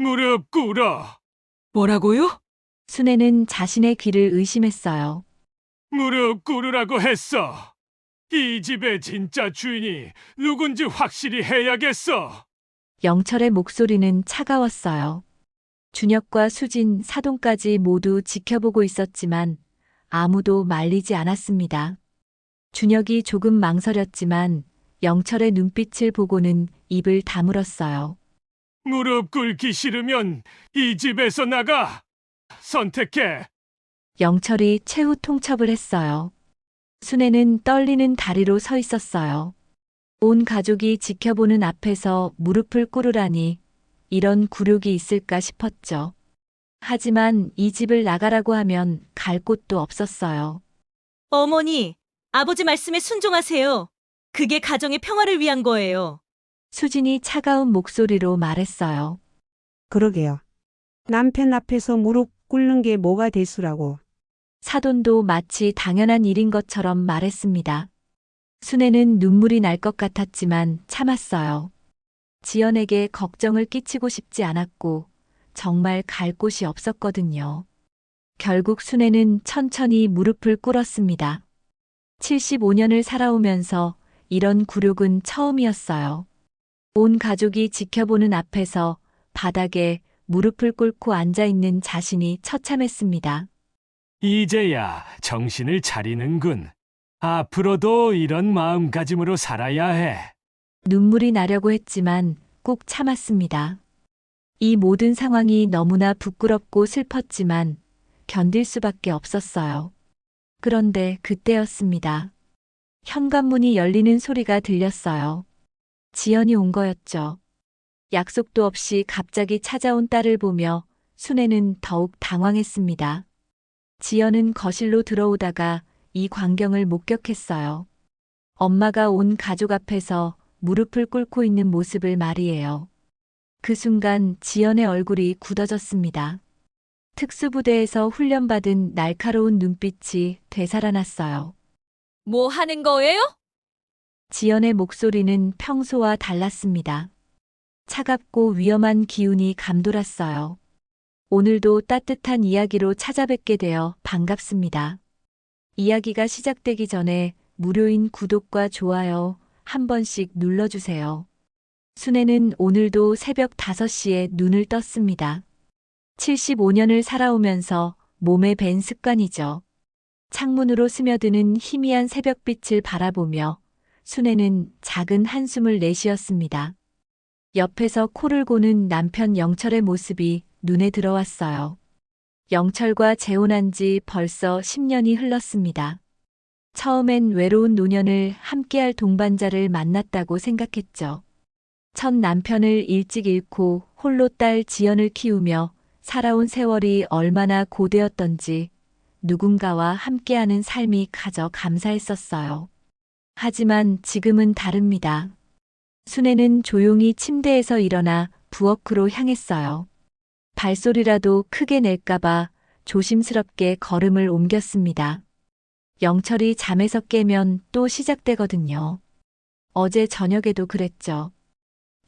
무릎 꿇어. 뭐라고요? 순애는 자신의 귀를 의심했어요. 무릎 꿇으라고 했어. 이 집의 진짜 주인이 누군지 확실히 해야겠어. 영철의 목소리는 차가웠어요. 준혁과 수진, 사돈까지 모두 지켜보고 있었지만 아무도 말리지 않았습니다. 준혁이 조금 망설였지만 영철의 눈빛을 보고는 입을 다물었어요. 무릎 꿇기 싫으면 이 집에서 나가. 선택해. 영철이 최후 통첩을 했어요. 순애는 떨리는 다리로 서 있었어요. 온 가족이 지켜보는 앞에서 무릎을 꿇으라니 이런 굴욕이 있을까 싶었죠. 하지만 이 집을 나가라고 하면 갈 곳도 없었어요. 어머니, 아버지 말씀에 순종하세요. 그게 가정의 평화를 위한 거예요. 수진이 차가운 목소리로 말했어요. 그러게요. 남편 앞에서 무릎 꿇는 게 뭐가 대수라고. 사돈도 마치 당연한 일인 것처럼 말했습니다. 순애는 눈물이 날 것 같았지만 참았어요. 지연에게 걱정을 끼치고 싶지 않았고 정말 갈 곳이 없었거든요. 결국 순애는 천천히 무릎을 꿇었습니다. 75년을 살아오면서 이런 굴욕은 처음이었어요. 온 가족이 지켜보는 앞에서 바닥에 무릎을 꿇고 앉아있는 자신이 처참했습니다. 이제야 정신을 차리는군. 앞으로도 이런 마음가짐으로 살아야 해. 눈물이 나려고 했지만 꾹 참았습니다. 이 모든 상황이 너무나 부끄럽고 슬펐지만 견딜 수밖에 없었어요. 그런데 그때였습니다. 현관문이 열리는 소리가 들렸어요. 지연이 온 거였죠. 약속도 없이 갑자기 찾아온 딸을 보며 순애는 더욱 당황했습니다. 지연은 거실로 들어오다가 이 광경을 목격했어요. 엄마가 온 가족 앞에서 무릎을 꿇고 있는 모습을 말이에요. 그 순간 지연의 얼굴이 굳어졌습니다. 특수부대에서 훈련받은 날카로운 눈빛이 되살아났어요. 뭐 하는 거예요? 지연의 목소리는 평소와 달랐습니다. 차갑고 위험한 기운이 감돌았어요. 오늘도 따뜻한 이야기로 찾아뵙게 되어 반갑습니다. 이야기가 시작되기 전에 무료인 구독과 좋아요 한 번씩 눌러주세요. 순애는 오늘도 새벽 5시에 눈을 떴습니다. 75년을 살아오면서 몸에 밴 습관이죠. 창문으로 스며드는 희미한 새벽빛을 바라보며 순애는 작은 한숨을 내쉬었습니다. 옆에서 코를 고는 남편 영철의 모습이 눈에 들어왔어요. 영철과 재혼한 지 벌써 10년이 흘렀습니다. 처음엔 외로운 노년을 함께할 동반자를 만났다고 생각했죠. 첫 남편을 일찍 잃고 홀로 딸 지연을 키우며 살아온 세월이 얼마나 고되었던지 누군가와 함께하는 삶이 가져 감사했었어요. 하지만 지금은 다릅니다. 순애는 조용히 침대에서 일어나 부엌으로 향했어요. 발소리라도 크게 낼까봐 조심스럽게 걸음을 옮겼습니다. 영철이 잠에서 깨면 또 시작되거든요. 어제 저녁에도 그랬죠.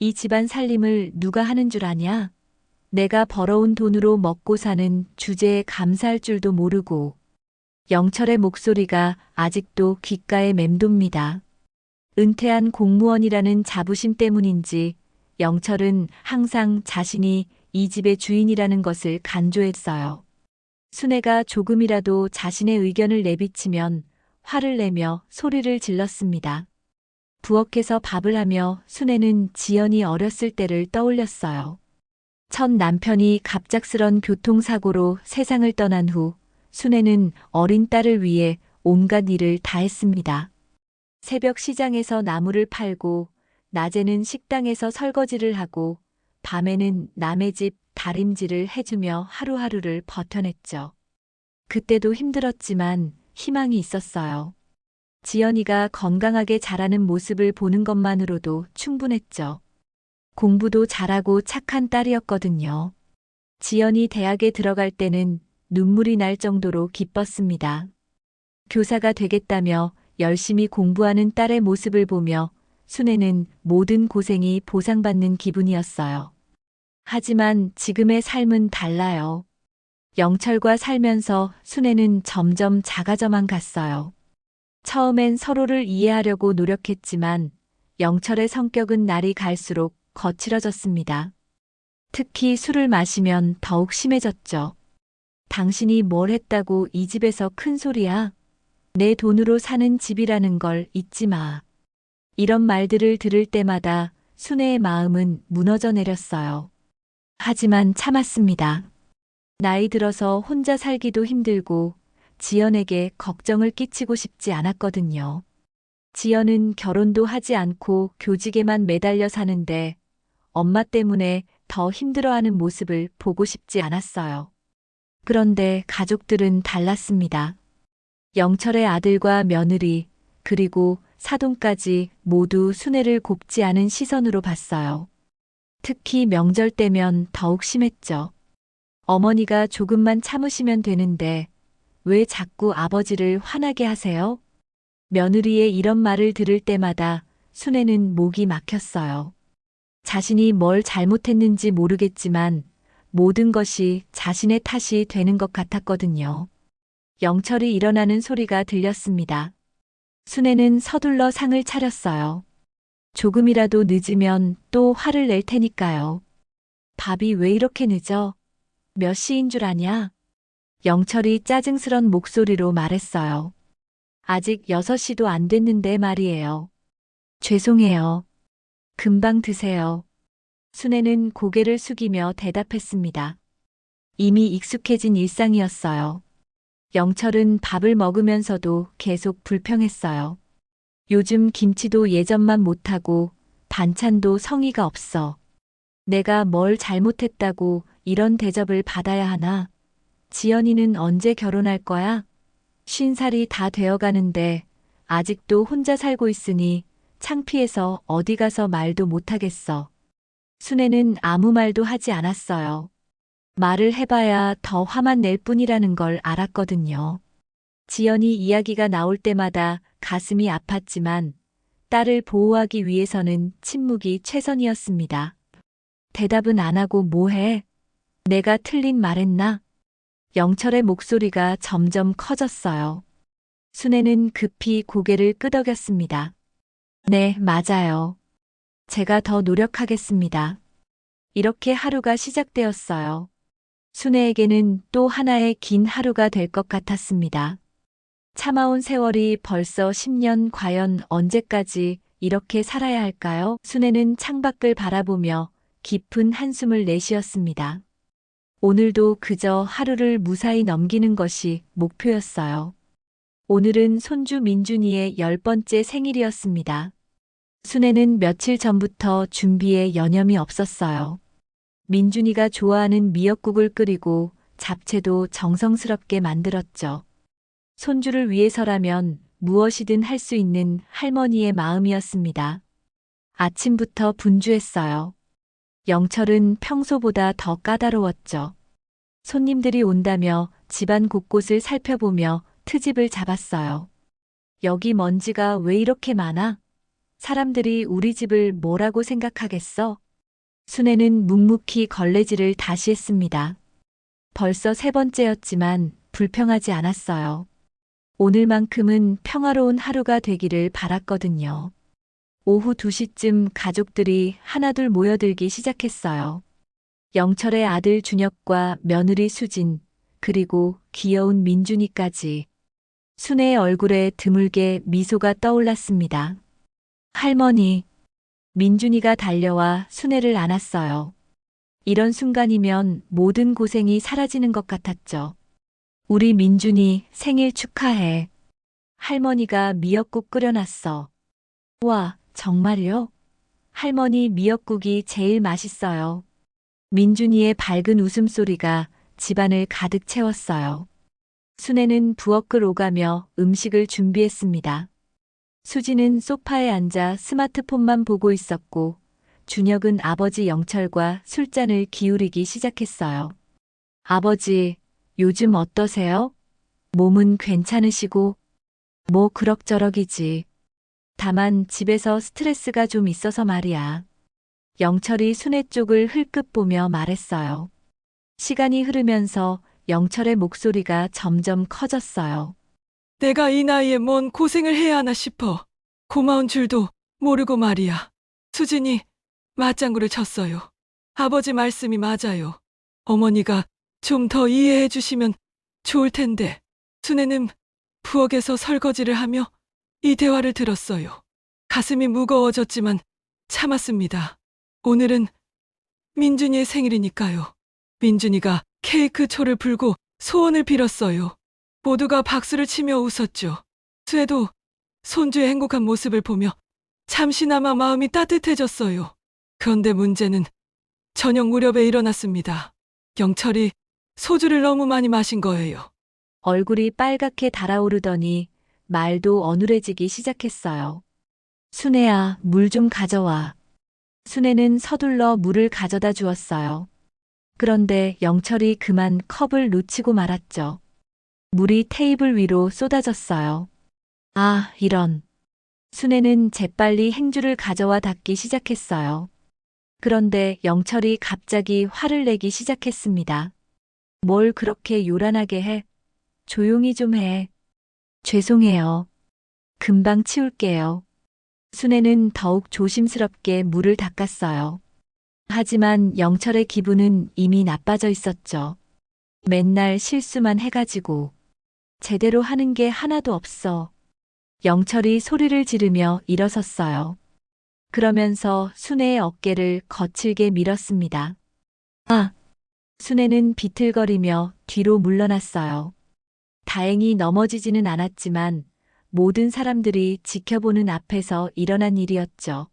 이 집안 살림을 누가 하는 줄 아냐? 내가 벌어온 돈으로 먹고 사는 주제에 감사할 줄도 모르고. 영철의 목소리가 아직도 귓가에 맴돕니다. 은퇴한 공무원이라는 자부심 때문인지 영철은 항상 자신이 이 집의 주인이라는 것을 간조했어요. 순애가 조금이라도 자신의 의견을 내비치면 화를 내며 소리를 질렀습니다. 부엌에서 밥을 하며 순애는 지연이 어렸을 때를 떠올렸어요. 첫 남편이 갑작스런 교통사고로 세상을 떠난 후 순애는 어린 딸을 위해 온갖 일을 다 했습니다. 새벽 시장에서 나물을 팔고 낮에는 식당에서 설거지를 하고 밤에는 남의 집 다림질을 해주며 하루하루를 버텨냈죠. 그때도 힘들었지만 희망이 있었어요. 지연이가 건강하게 자라는 모습을 보는 것만으로도 충분했죠. 공부도 잘하고 착한 딸이었거든요. 지연이 대학에 들어갈 때는 눈물이 날 정도로 기뻤습니다. 교사가 되겠다며 열심히 공부하는 딸의 모습을 보며 순애는 모든 고생이 보상받는 기분이었어요. 하지만 지금의 삶은 달라요. 영철과 살면서 순애는 점점 작아져만 갔어요. 처음엔 서로를 이해하려고 노력했지만 영철의 성격은 날이 갈수록 거칠어졌습니다. 특히 술을 마시면 더욱 심해졌죠. 당신이 뭘 했다고 이 집에서 큰 소리야? 내 돈으로 사는 집이라는 걸 잊지 마. 이런 말들을 들을 때마다 순애의 마음은 무너져 내렸어요. 하지만 참았습니다. 나이 들어서 혼자 살기도 힘들고 지연에게 걱정을 끼치고 싶지 않았거든요. 지연은 결혼도 하지 않고 교직에만 매달려 사는데 엄마 때문에 더 힘들어하는 모습을 보고 싶지 않았어요. 그런데 가족들은 달랐습니다. 영철의 아들과 며느리, 그리고 사돈까지 모두 순애를 곱지 않은 시선으로 봤어요. 특히 명절 때면 더욱 심했죠. 어머니가 조금만 참으시면 되는데 왜 자꾸 아버지를 화나게 하세요? 며느리의 이런 말을 들을 때마다 순애는 목이 막혔어요. 자신이 뭘 잘못했는지 모르겠지만 모든 것이 자신의 탓이 되는 것 같았거든요. 영철이 일어나는 소리가 들렸습니다. 순애는 서둘러 상을 차렸어요. 조금이라도 늦으면 또 화를 낼 테니까요. 밥이 왜 이렇게 늦어? 몇 시인 줄 아냐? 영철이 짜증스런 목소리로 말했어요. 아직 6시도 안 됐는데 말이에요. 죄송해요. 금방 드세요. 순애는 고개를 숙이며 대답했습니다. 이미 익숙해진 일상이었어요. 영철은 밥을 먹으면서도 계속 불평했어요. 요즘 김치도 예전만 못하고 반찬도 성의가 없어. 내가 뭘 잘못했다고 이런 대접을 받아야 하나? 지연이는 언제 결혼할 거야? 50살이 다 되어가는데 아직도 혼자 살고 있으니 창피해서 어디 가서 말도 못하겠어. 순애는 아무 말도 하지 않았어요. 말을 해봐야 더 화만 낼 뿐이라는 걸 알았거든요. 지연이 이야기가 나올 때마다 가슴이 아팠지만 딸을 보호하기 위해서는 침묵이 최선이었습니다. 대답은 안 하고 뭐해? 내가 틀린 말했나? 영철의 목소리가 점점 커졌어요. 순애는 급히 고개를 끄덕였습니다. 네, 맞아요. 제가 더 노력하겠습니다. 이렇게 하루가 시작되었어요. 순애에게는 또 하나의 긴 하루가 될 것 같았습니다. 참아온 세월이 벌써 10년, 과연 언제까지 이렇게 살아야 할까요? 순애는 창밖을 바라보며 깊은 한숨을 내쉬었습니다. 오늘도 그저 하루를 무사히 넘기는 것이 목표였어요. 오늘은 손주 민준이의 10번째 생일이었습니다. 순애는 며칠 전부터 준비에 여념이 없었어요. 민준이가 좋아하는 미역국을 끓이고 잡채도 정성스럽게 만들었죠. 손주를 위해서라면 무엇이든 할 수 있는 할머니의 마음이었습니다. 아침부터 분주했어요. 영철은 평소보다 더 까다로웠죠. 손님들이 온다며 집안 곳곳을 살펴보며 트집을 잡았어요. 여기 먼지가 왜 이렇게 많아? 사람들이 우리 집을 뭐라고 생각하겠어? 순애는 묵묵히 걸레질을 다시 했습니다. 벌써 3번째였지만 불평하지 않았어요. 오늘만큼은 평화로운 하루가 되기를 바랐거든요. 오후 2시쯤 가족들이 하나둘 모여들기 시작했어요. 영철의 아들 준혁과 며느리 수진, 그리고 귀여운 민준이까지. 순애의 얼굴에 드물게 미소가 떠올랐습니다. 할머니, 민준이가 달려와 순애를 안았어요. 이런 순간이면 모든 고생이 사라지는 것 같았죠. 우리 민준이 생일 축하해. 할머니가 미역국 끓여놨어. 와, 정말요? 할머니 미역국이 제일 맛있어요. 민준이의 밝은 웃음소리가 집안을 가득 채웠어요. 순애는 부엌을 오가며 음식을 준비했습니다. 수지는 소파에 앉아 스마트폰만 보고 있었고 준혁은 아버지 영철과 술잔을 기울이기 시작했어요. 아버지, 요즘 어떠세요? 몸은 괜찮으시고? 뭐 그럭저럭이지. 다만 집에서 스트레스가 좀 있어서 말이야. 영철이 순애 쪽을 흘끗 보며 말했어요. 시간이 흐르면서 영철의 목소리가 점점 커졌어요. 내가 이 나이에 뭔 고생을 해야 하나 싶어. 고마운 줄도 모르고 말이야. 수진이 맞장구를 쳤어요. 아버지 말씀이 맞아요. 어머니가 좀 더 이해해 주시면 좋을 텐데. 순애는 부엌에서 설거지를 하며 이 대화를 들었어요. 가슴이 무거워졌지만 참았습니다. 오늘은 민준이의 생일이니까요. 민준이가 케이크 초를 불고 소원을 빌었어요. 모두가 박수를 치며 웃었죠. 수애도 손주의 행복한 모습을 보며 잠시나마 마음이 따뜻해졌어요. 그런데 문제는 저녁 무렵에 일어났습니다. 영철이 소주를 너무 많이 마신 거예요. 얼굴이 빨갛게 달아오르더니 말도 어눌해지기 시작했어요. 순애야, 물 좀 가져와. 순애는 서둘러 물을 가져다 주었어요. 그런데 영철이 그만 컵을 놓치고 말았죠. 물이 테이블 위로 쏟아졌어요. 아, 이런. 순애는 재빨리 행주를 가져와 닦기 시작했어요. 그런데 영철이 갑자기 화를 내기 시작했습니다. 뭘 그렇게 요란하게 해? 조용히 좀 해. 죄송해요. 금방 치울게요. 순애는 더욱 조심스럽게 물을 닦았어요. 하지만 영철의 기분은 이미 나빠져 있었죠. 맨날 실수만 해가지고 제대로 하는 게 하나도 없어. 영철이 소리를 지르며 일어섰어요. 그러면서 순애의 어깨를 거칠게 밀었습니다. 아! 순애는 비틀거리며 뒤로 물러났어요. 다행히 넘어지지는 않았지만 모든 사람들이 지켜보는 앞에서 일어난 일이었죠.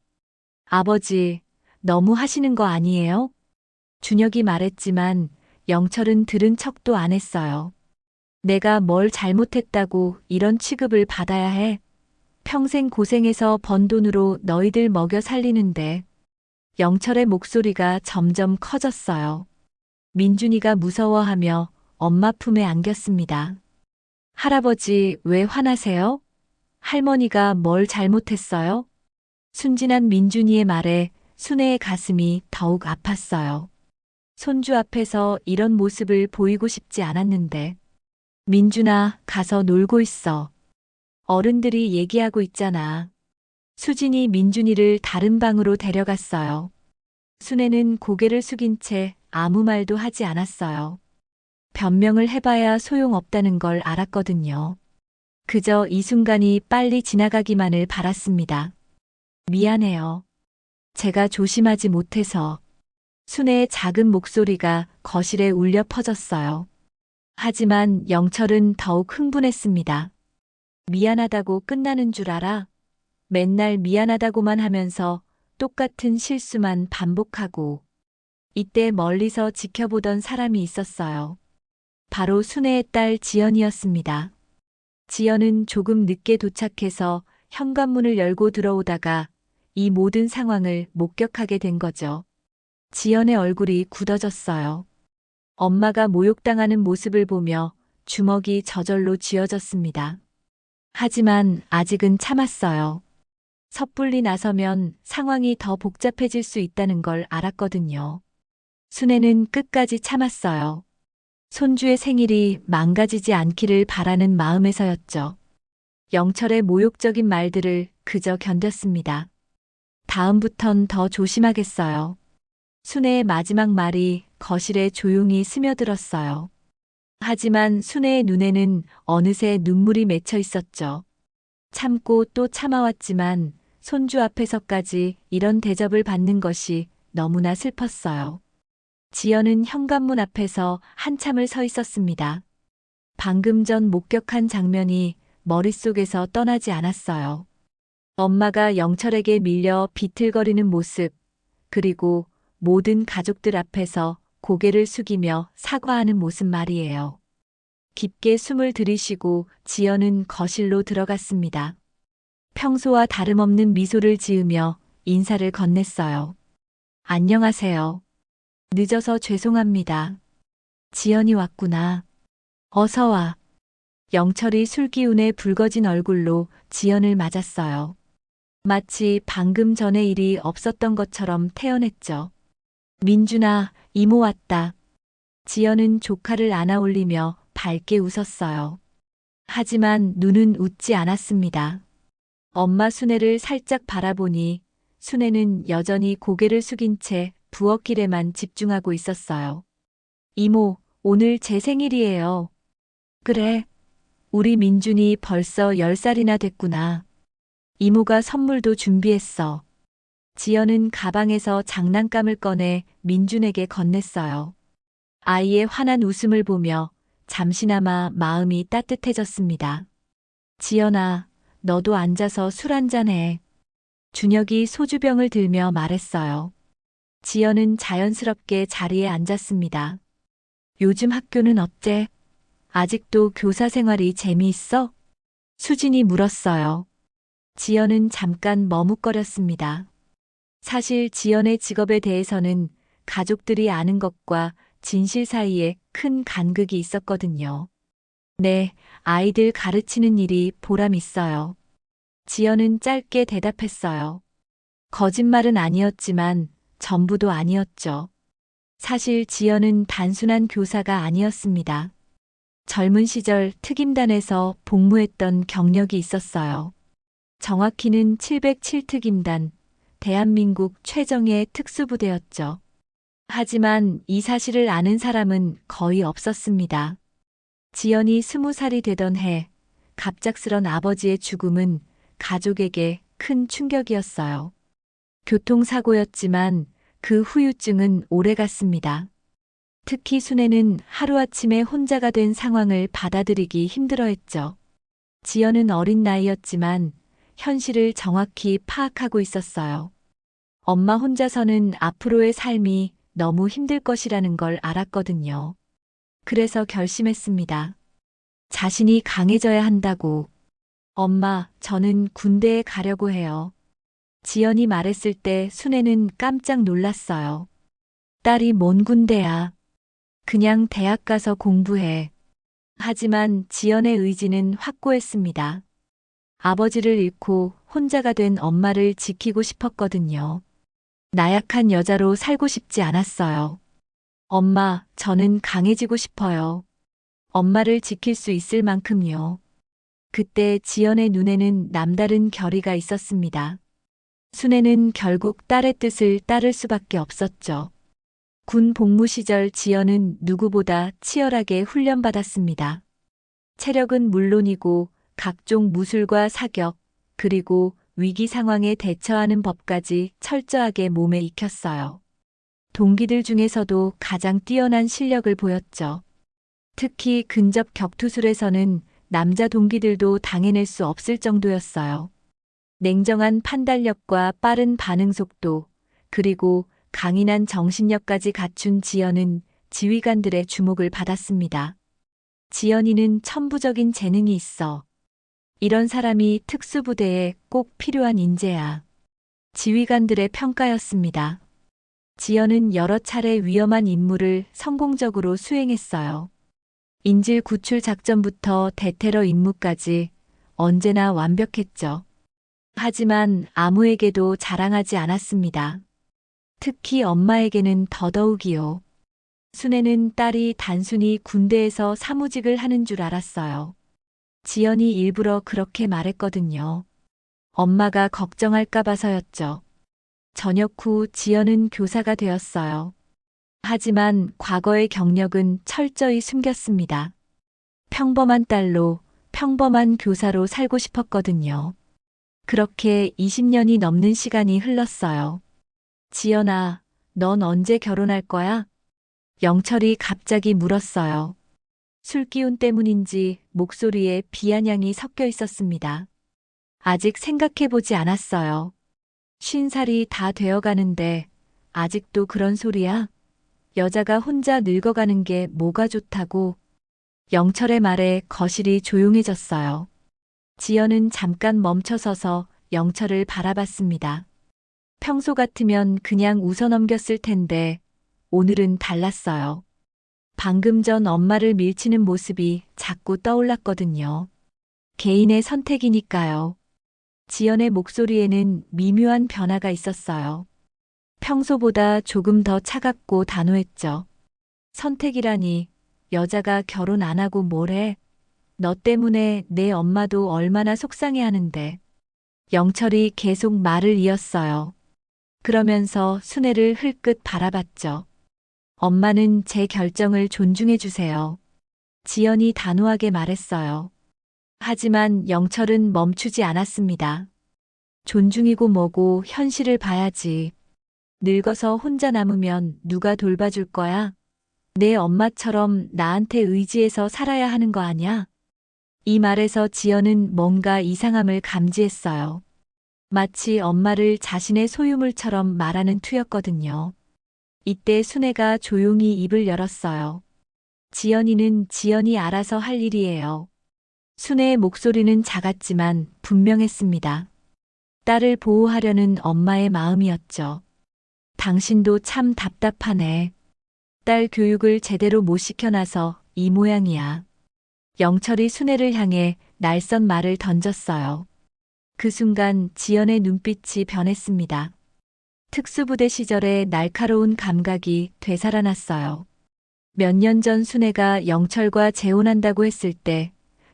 아버지, 너무 하시는 거 아니에요? 준혁이 말했지만 영철은 들은 척도 안 했어요. 내가 뭘 잘못했다고 이런 취급을 받아야 해? 평생 고생해서 번 돈으로 너희들 먹여 살리는데. 영철의 목소리가 점점 커졌어요. 민준이가 무서워하며 엄마 품에 안겼습니다. 할아버지, 왜 화나세요? 할머니가 뭘 잘못했어요? 순진한 민준이의 말에 순애의 가슴이 더욱 아팠어요. 손주 앞에서 이런 모습을 보이고 싶지 않았는데. 민준아, 가서 놀고 있어. 어른들이 얘기하고 있잖아. 수진이 민준이를 다른 방으로 데려갔어요. 순애는 고개를 숙인 채 아무 말도 하지 않았어요. 변명을 해봐야 소용없다는 걸 알았거든요. 그저 이 순간이 빨리 지나가기만을 바랐습니다. 미안해요. 제가 조심하지 못해서. 순애의 작은 목소리가 거실에 울려 퍼졌어요. 하지만 영철은 더욱 흥분했습니다. 미안하다고 끝나는 줄 알아? 맨날 미안하다고만 하면서 똑같은 실수만 반복하고. 이때 멀리서 지켜보던 사람이 있었어요. 바로 순애의 딸 지연이었습니다. 지연은 조금 늦게 도착해서 현관문을 열고 들어오다가 이 모든 상황을 목격하게 된 거죠. 지연의 얼굴이 굳어졌어요. 엄마가 모욕당하는 모습을 보며 주먹이 저절로 쥐어졌습니다. 하지만 아직은 참았어요. 섣불리 나서면 상황이 더 복잡해질 수 있다는 걸 알았거든요. 순애는 끝까지 참았어요. 손주의 생일이 망가지지 않기를 바라는 마음에서였죠. 영철의 모욕적인 말들을 그저 견뎠습니다. 다음부턴 더 조심하겠어요. 순애의 마지막 말이 거실에 조용히 스며들었어요. 하지만 순애의 눈에는 어느새 눈물이 맺혀 있었죠. 참고 또 참아왔지만 손주 앞에서까지 이런 대접을 받는 것이 너무나 슬펐어요. 지연은 현관문 앞에서 한참을 서 있었습니다. 방금 전 목격한 장면이 머릿속에서 떠나지 않았어요. 엄마가 영철에게 밀려 비틀거리는 모습, 그리고 모든 가족들 앞에서 고개를 숙이며 사과하는 모습 말이에요. 깊게 숨을 들이쉬고 지연은 거실로 들어갔습니다. 평소와 다름없는 미소를 지으며 인사를 건넸어요. 안녕하세요. 늦어서 죄송합니다. 지연이 왔구나. 어서 와. 영철이 술기운에 붉어진 얼굴로 지연을 맞았어요. 마치 방금 전에 일이 없었던 것처럼 태연했죠. 민준아, 이모 왔다. 지연은 조카를 안아 올리며 밝게 웃었어요. 하지만 눈은 웃지 않았습니다. 엄마 순애를 살짝 바라보니 순애는 여전히 고개를 숙인 채 부엌일에만 집중하고 있었어요. 이모, 오늘 제 생일이에요. 그래. 우리 민준이 벌써 10살이나 됐구나. 이모가 선물도 준비했어. 지연은 가방에서 장난감을 꺼내 민준에게 건넸어요. 아이의 환한 웃음을 보며 잠시나마 마음이 따뜻해졌습니다. 지연아, 너도 앉아서 술 한잔 해. 준혁이 소주병을 들며 말했어요. 지연은 자연스럽게 자리에 앉았습니다. 요즘 학교는 어때? 아직도 교사 생활이 재미있어? 수진이 물었어요. 지연은 잠깐 머뭇거렸습니다. 사실 지연의 직업에 대해서는 가족들이 아는 것과 진실 사이에 큰 간극이 있었거든요. 네, 아이들 가르치는 일이 보람 있어요. 지연은 짧게 대답했어요. 거짓말은 아니었지만 전부도 아니었죠. 사실 지연은 단순한 교사가 아니었습니다. 젊은 시절 특임단에서 복무했던 경력이 있었어요. 정확히는 707특임단, 대한민국 최정예 특수부대였죠. 하지만 이 사실을 아는 사람은 거의 없었습니다. 지연이 20살이 되던 해, 갑작스런 아버지의 죽음은 가족에게 큰 충격이었어요. 교통사고였지만 그 후유증은 오래갔습니다. 특히 순애는 하루아침에 혼자가 된 상황을 받아들이기 힘들어했죠. 지연은 어린 나이였지만 현실을 정확히 파악하고 있었어요. 엄마 혼자서는 앞으로의 삶이 너무 힘들 것이라는 걸 알았거든요. 그래서 결심했습니다. 자신이 강해져야 한다고. 엄마, 저는 군대에 가려고 해요. 지연이 말했을 때 순애는 깜짝 놀랐어요. 딸이 뭔 군대야. 그냥 대학 가서 공부해. 하지만 지연의 의지는 확고했습니다. 아버지를 잃고 혼자가 된 엄마를 지키고 싶었거든요. 나약한 여자로 살고 싶지 않았어요. 엄마, 저는 강해지고 싶어요. 엄마를 지킬 수 있을 만큼요. 그때 지연의 눈에는 남다른 결의가 있었습니다. 순애는 결국 딸의 뜻을 따를 수밖에 없었죠. 군 복무 시절 지연은 누구보다 치열하게 훈련받았습니다. 체력은 물론이고 각종 무술과 사격, 그리고 위기 상황에 대처하는 법까지 철저하게 몸에 익혔어요. 동기들 중에서도 가장 뛰어난 실력을 보였죠. 특히 근접 격투술에서는 남자 동기들도 당해낼 수 없을 정도였어요. 냉정한 판단력과 빠른 반응 속도, 그리고 강인한 정신력까지 갖춘 지연은 지휘관들의 주목을 받았습니다. 지연이는 천부적인 재능이 있어. 이런 사람이 특수부대에 꼭 필요한 인재야. 지휘관들의 평가였습니다. 지연은 여러 차례 위험한 임무를 성공적으로 수행했어요. 인질 구출 작전부터 대테러 임무까지 언제나 완벽했죠. 하지만 아무에게도 자랑하지 않았습니다. 특히 엄마에게는 더더욱이요. 순애는 딸이 단순히 군대에서 사무직을 하는 줄 알았어요. 지연이 일부러 그렇게 말했거든요. 엄마가 걱정할까 봐서였죠. 전역 후 지연은 교사가 되었어요. 하지만 과거의 경력은 철저히 숨겼습니다. 평범한 딸로 평범한 교사로 살고 싶었거든요. 그렇게 20년이 넘는 시간이 흘렀어요. 지연아, 넌 언제 결혼할 거야? 영철이 갑자기 물었어요. 술기운 때문인지 목소리에 비아냥이 섞여 있었습니다. 아직 생각해보지 않았어요. 50살이 다 되어가는데 아직도 그런 소리야? 여자가 혼자 늙어가는 게 뭐가 좋다고? 영철의 말에 거실이 조용해졌어요. 지연은 잠깐 멈춰서서 영철을 바라봤습니다. 평소 같으면 그냥 웃어넘겼을 텐데 오늘은 달랐어요. 방금 전 엄마를 밀치는 모습이 자꾸 떠올랐거든요. 개인의 선택이니까요. 지연의 목소리에는 미묘한 변화가 있었어요. 평소보다 조금 더 차갑고 단호했죠. 선택이라니, 여자가 결혼 안 하고 뭘 해? 너 때문에 내 엄마도 얼마나 속상해 하는데. 영철이 계속 말을 이었어요. 그러면서 순애를 흘끗 바라봤죠. 엄마는 제 결정을 존중해 주세요. 지연이 단호하게 말했어요. 하지만 영철은 멈추지 않았습니다. 존중이고 뭐고 현실을 봐야지. 늙어서 혼자 남으면 누가 돌봐줄 거야? 내 엄마처럼 나한테 의지해서 살아야 하는 거 아냐? 이 말에서 지연은 뭔가 이상함을 감지했어요. 마치 엄마를 자신의 소유물처럼 말하는 투였거든요. 이때 순애가 조용히 입을 열었어요. 지연이는 지연이 알아서 할 일이에요. 순애의 목소리는 작았지만 분명했습니다. 딸을 보호하려는 엄마의 마음이었죠. 당신도 참 답답하네. 딸 교육을 제대로 못 시켜놔서 이 모양이야. 영철이 순애를 향해 날선 말을 던졌어요. 그 순간 지연의 눈빛이 변했습니다. 특수부대 시절의 날카로운 감각이 되살아났어요. 몇 년 전 순애가 영철과 재혼한다고 했을 때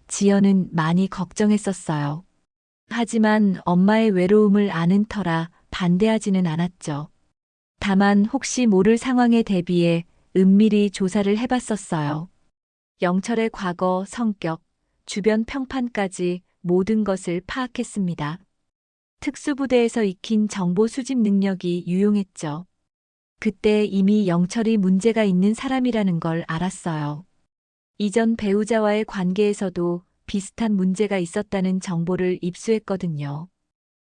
지연은 많이 걱정했었어요. 하지만 엄마의 외로움을 아는 터라 반대하지는 않았죠. 다만 혹시 모를 상황에 대비해 은밀히 조사를 해봤었어요. 영철의 과거, 성격, 주변 평판까지 모든 것을 파악했습니다. 특수부대에서 익힌 정보 수집 능력이 유용했죠. 그때 이미 영철이 문제가 있는 사람이라는 걸 알았어요. 이전 배우자와의 관계에서도 비슷한 문제가 있었다는 정보를 입수했거든요.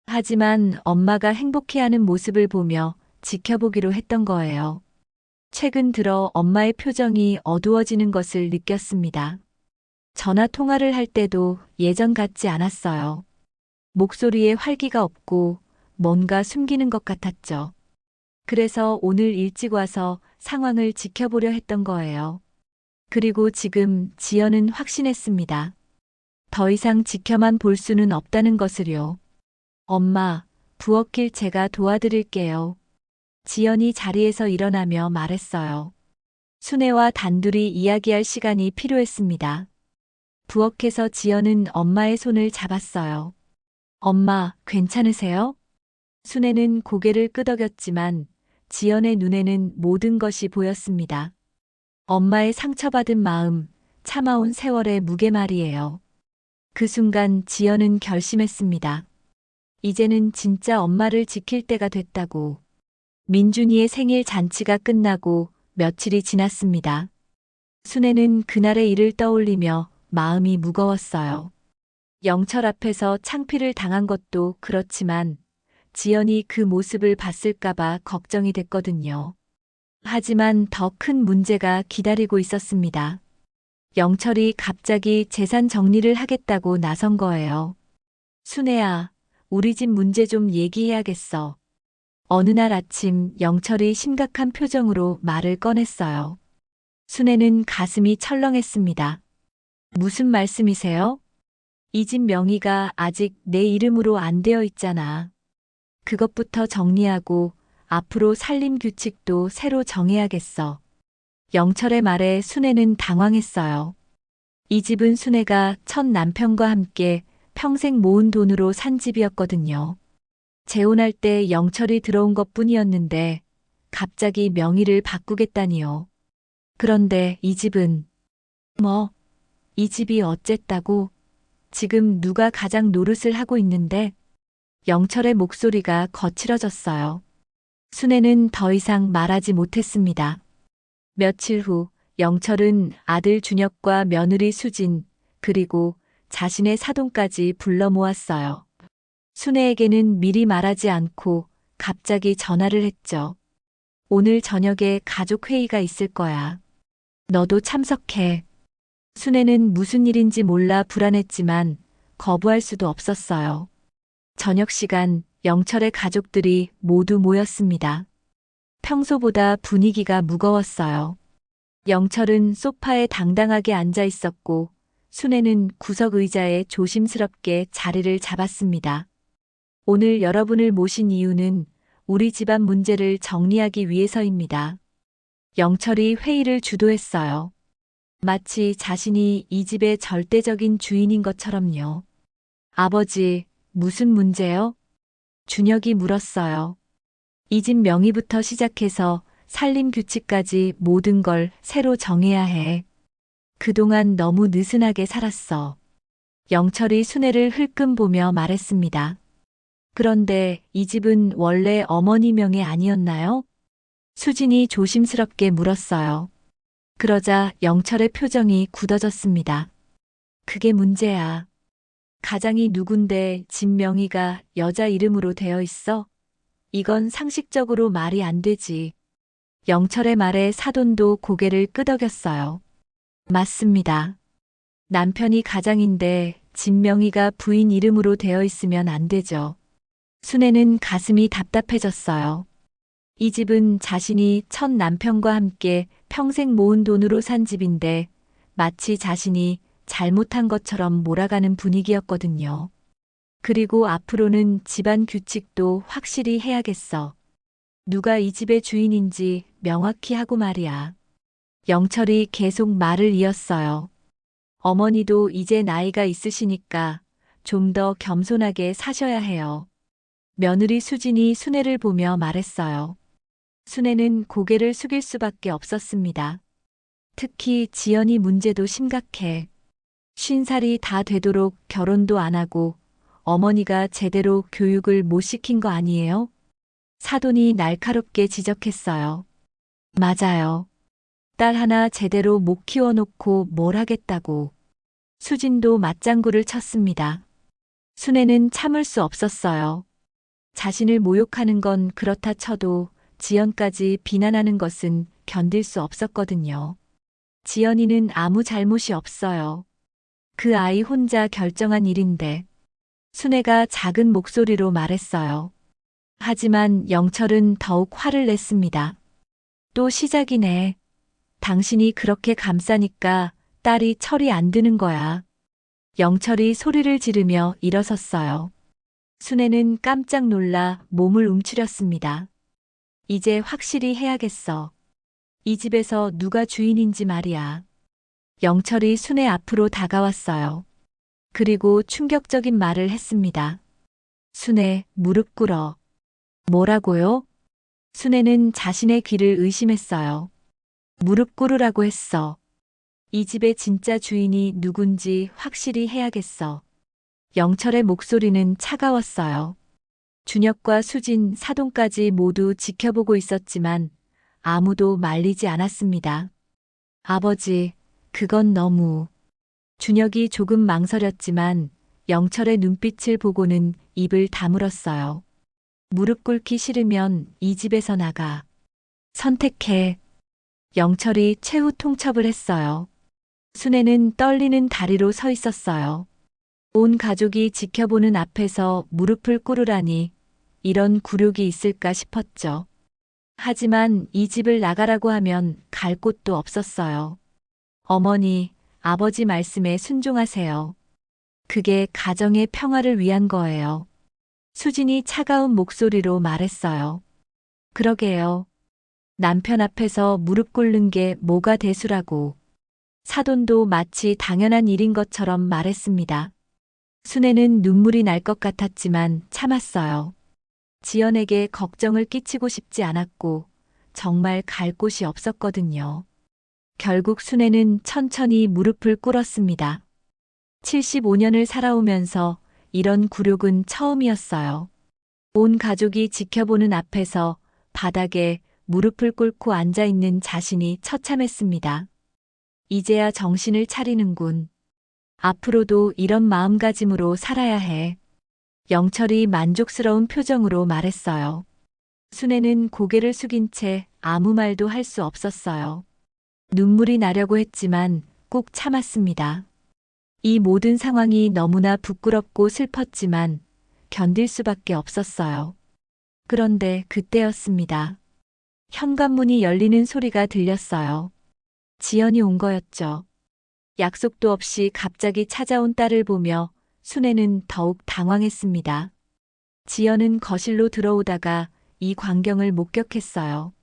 하지만 엄마가 행복해하는 모습을 보며 지켜보기로 했던 거예요. 최근 들어 엄마의 표정이 어두워지는 것을 느꼈습니다. 전화 통화를 할 때도 예전 같지 않았어요. 목소리에 활기가 없고 뭔가 숨기는 것 같았죠. 그래서 오늘 일찍 와서 상황을 지켜보려 했던 거예요. 그리고 지금 지연은 확신했습니다. 더 이상 지켜만 볼 수는 없다는 것을요. 엄마, 부엌일 제가 도와드릴게요. 지연이 자리에서 일어나며 말했어요. 순애와 단둘이 이야기할 시간이 필요했습니다. 부엌에서 지연은 엄마의 손을 잡았어요. 엄마, 괜찮으세요? 순애는 고개를 끄덕였지만 지연의 눈에는 모든 것이 보였습니다. 엄마의 상처받은 마음, 참아온 세월의 무게 말이에요. 그 순간 지연은 결심했습니다. 이제는 진짜 엄마를 지킬 때가 됐다고. 민준이의 생일 잔치가 끝나고 며칠이 지났습니다. 순애는 그날의 일을 떠올리며 마음이 무거웠어요. 영철 앞에서 창피를 당한 것도 그렇지만 지연이 그 모습을 봤을까봐 걱정이 됐거든요. 하지만 더 큰 문제가 기다리고 있었습니다. 영철이 갑자기 재산 정리를 하겠다고 나선 거예요. 순애야, 우리 집 문제 좀 얘기해야겠어. 어느 날 아침 영철이 심각한 표정으로 말을 꺼냈어요. 순애는 가슴이 철렁했습니다. 무슨 말씀이세요? 이 집 명의가 아직 내 이름으로 안 되어 있잖아. 그것부터 정리하고 앞으로 살림 규칙도 새로 정해야겠어. 영철의 말에 순애는 당황했어요. 이 집은 순애가 첫 남편과 함께 평생 모은 돈으로 산 집이었거든요. 재혼할 때 영철이 들어온 것뿐이었는데 갑자기 명의를 바꾸겠다니요. 그런데 이 집은 이 집이 어쨌다고? 지금 누가 가장 노릇을 하고 있는데? 영철의 목소리가 거칠어졌어요. 순애는 더 이상 말하지 못했습니다. 며칠 후 영철은 아들 준혁과 며느리 수진 그리고 자신의 사돈까지 불러 모았어요. 순애에게는 미리 말하지 않고 갑자기 전화를 했죠. 오늘 저녁에 가족 회의가 있을 거야. 너도 참석해. 순애는 무슨 일인지 몰라 불안했지만 거부할 수도 없었어요. 저녁 시간 영철의 가족들이 모두 모였습니다. 평소보다 분위기가 무거웠어요. 영철은 소파에 당당하게 앉아 있었고 순애는 구석 의자에 조심스럽게 자리를 잡았습니다. 오늘 여러분을 모신 이유는 우리 집안 문제를 정리하기 위해서입니다. 영철이 회의를 주도했어요. 마치 자신이 이 집의 절대적인 주인인 것처럼요. 아버지, 무슨 문제요? 준혁이 물었어요. 이 집 명의부터 시작해서 살림 규칙까지 모든 걸 새로 정해야 해. 그동안 너무 느슨하게 살았어. 영철이 순애를 흘끔 보며 말했습니다. 그런데 이 집은 원래 어머니 명의 아니었나요? 수진이 조심스럽게 물었어요. 그러자 영철의 표정이 굳어졌습니다. 그게 문제야. 가장이 누군데 집 명의가 여자 이름으로 되어 있어? 이건 상식적으로 말이 안 되지. 영철의 말에 사돈도 고개를 끄덕였어요. 맞습니다. 남편이 가장인데 집 명의가 부인 이름으로 되어 있으면 안 되죠. 순애는 가슴이 답답해졌어요. 이 집은 자신이 첫 남편과 함께 평생 모은 돈으로 산 집인데 마치 자신이 잘못한 것처럼 몰아가는 분위기였거든요. 그리고 앞으로는 집안 규칙도 확실히 해야겠어. 누가 이 집의 주인인지 명확히 하고 말이야. 영철이 계속 말을 이었어요. 어머니도 이제 나이가 있으시니까 좀 더 겸손하게 사셔야 해요. 며느리 수진이 순애를 보며 말했어요. 순애는 고개를 숙일 수밖에 없었습니다. 특히 지연이 문제도 심각해. 50살이 다 되도록 결혼도 안 하고 어머니가 제대로 교육을 못 시킨 거 아니에요? 사돈이 날카롭게 지적했어요. 맞아요. 딸 하나 제대로 못 키워놓고 뭘 하겠다고. 수진도 맞장구를 쳤습니다. 순애는 참을 수 없었어요. 자신을 모욕하는 건 그렇다 쳐도 지연까지 비난하는 것은 견딜 수 없었거든요. 지연이는 아무 잘못이 없어요. 그 아이 혼자 결정한 일인데. 순애가 작은 목소리로 말했어요. 하지만 영철은 더욱 화를 냈습니다. 또 시작이네. 당신이 그렇게 감싸니까 딸이 철이 안 드는 거야. 영철이 소리를 지르며 일어섰어요. 순애는 깜짝 놀라 몸을 움츠렸습니다. 이제 확실히 해야겠어. 이 집에서 누가 주인인지 말이야. 영철이 순애 앞으로 다가왔어요. 그리고 충격적인 말을 했습니다. 순애, 무릎 꿇어. 뭐라고요? 순애는 자신의 귀를 의심했어요. 무릎 꿇으라고 했어. 이 집의 진짜 주인이 누군지 확실히 해야겠어. 영철의 목소리는 차가웠어요. 준혁과 수진, 사돈까지 모두 지켜보고 있었지만 아무도 말리지 않았습니다. 아버지, 그건 너무. 준혁이 조금 망설였지만 영철의 눈빛을 보고는 입을 다물었어요. 무릎 꿇기 싫으면 이 집에서 나가. 선택해. 영철이 최후 통첩을 했어요. 순애는 떨리는 다리로 서 있었어요. 온 가족이 지켜보는 앞에서 무릎을 꿇으라니 이런 굴욕이 있을까 싶었죠. 하지만 이 집을 나가라고 하면 갈 곳도 없었어요. 어머니, 아버지 말씀에 순종하세요. 그게 가정의 평화를 위한 거예요. 수진이 차가운 목소리로 말했어요. 그러게요. 남편 앞에서 무릎 꿇는 게 뭐가 대수라고. 사돈도 마치 당연한 일인 것처럼 말했습니다. 순애는 눈물이 날 것 같았지만 참았어요. 지연에게 걱정을 끼치고 싶지 않았고 정말 갈 곳이 없었거든요. 결국 순애는 천천히 무릎을 꿇었습니다. 75년을 살아오면서 이런 굴욕은 처음이었어요. 온 가족이 지켜보는 앞에서 바닥에 무릎을 꿇고 앉아있는 자신이 처참했습니다. 이제야 정신을 차리는군. 앞으로도 이런 마음가짐으로 살아야 해. 영철이 만족스러운 표정으로 말했어요. 순애는 고개를 숙인 채 아무 말도 할 수 없었어요. 눈물이 나려고 했지만 꼭 참았습니다. 이 모든 상황이 너무나 부끄럽고 슬펐지만 견딜 수밖에 없었어요. 그런데 그때였습니다. 현관문이 열리는 소리가 들렸어요. 지연이 온 거였죠. 약속도 없이 갑자기 찾아온 딸을 보며 순애는 더욱 당황했습니다. 지연은 거실로 들어오다가 이 광경을 목격했어요.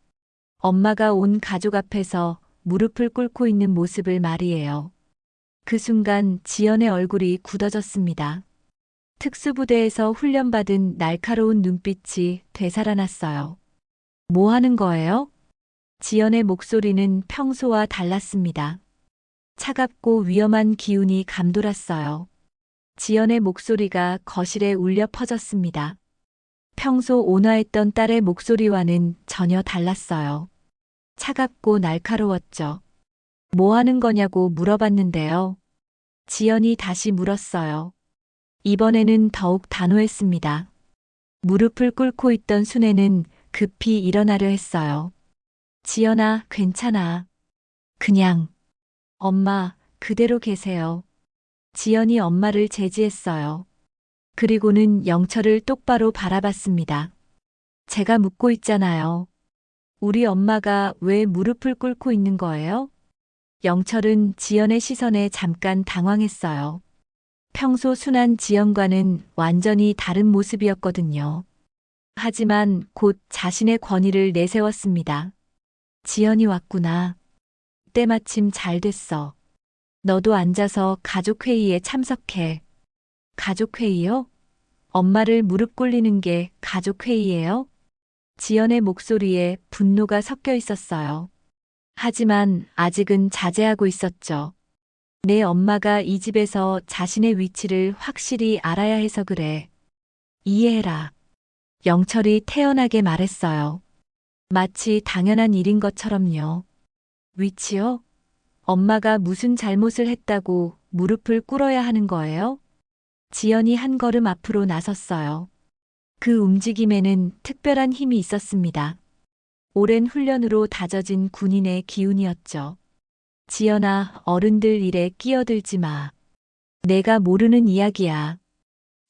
엄마가 온 가족 앞에서 무릎을 꿇고 있는 모습을 말이에요. 그 순간 지연의 얼굴이 굳어졌습니다. 특수부대에서 훈련받은 날카로운 눈빛이 되살아났어요. 뭐 하는 거예요? 지연의 목소리는 평소와 달랐습니다. 차갑고 위험한 기운이 감돌았어요. 지연의 목소리가 거실에 울려 퍼졌습니다. 평소 온화했던 딸의 목소리와는 전혀 달랐어요. 차갑고 날카로웠죠. 뭐 하는 거냐고 물어봤는데요. 지연이 다시 물었어요. 이번에는 더욱 단호했습니다. 무릎을 꿇고 있던 순애는 급히 일어나려 했어요. 지연아, 괜찮아. 그냥. 엄마, 그대로 계세요. 지연이 엄마를 제지했어요. 그리고는 영철을 똑바로 바라봤습니다. 제가 묻고 있잖아요. 우리 엄마가 왜 무릎을 꿇고 있는 거예요? 영철은 지연의 시선에 잠깐 당황했어요. 평소 순한 지연과는 완전히 다른 모습이었거든요. 하지만 곧 자신의 권위를 내세웠습니다. 지연이 왔구나. 때마침 잘 됐어. 너도 앉아서 가족회의에 참석해. 가족회의요? 엄마를 무릎 꿇리는 게 가족회의예요? 지연의 목소리에 분노가 섞여 있었어요. 하지만 아직은 자제하고 있었죠. 내 엄마가 이 집에서 자신의 위치를 확실히 알아야 해서 그래. 이해해라. 영철이 태연하게 말했어요. 마치 당연한 일인 것처럼요. 위치요? 엄마가 무슨 잘못을 했다고 무릎을 꿇어야 하는 거예요? 지연이 한 걸음 앞으로 나섰어요. 그 움직임에는 특별한 힘이 있었습니다. 오랜 훈련으로 다져진 군인의 기운이었죠. 지연아, 어른들 일에 끼어들지 마. 내가 모르는 이야기야.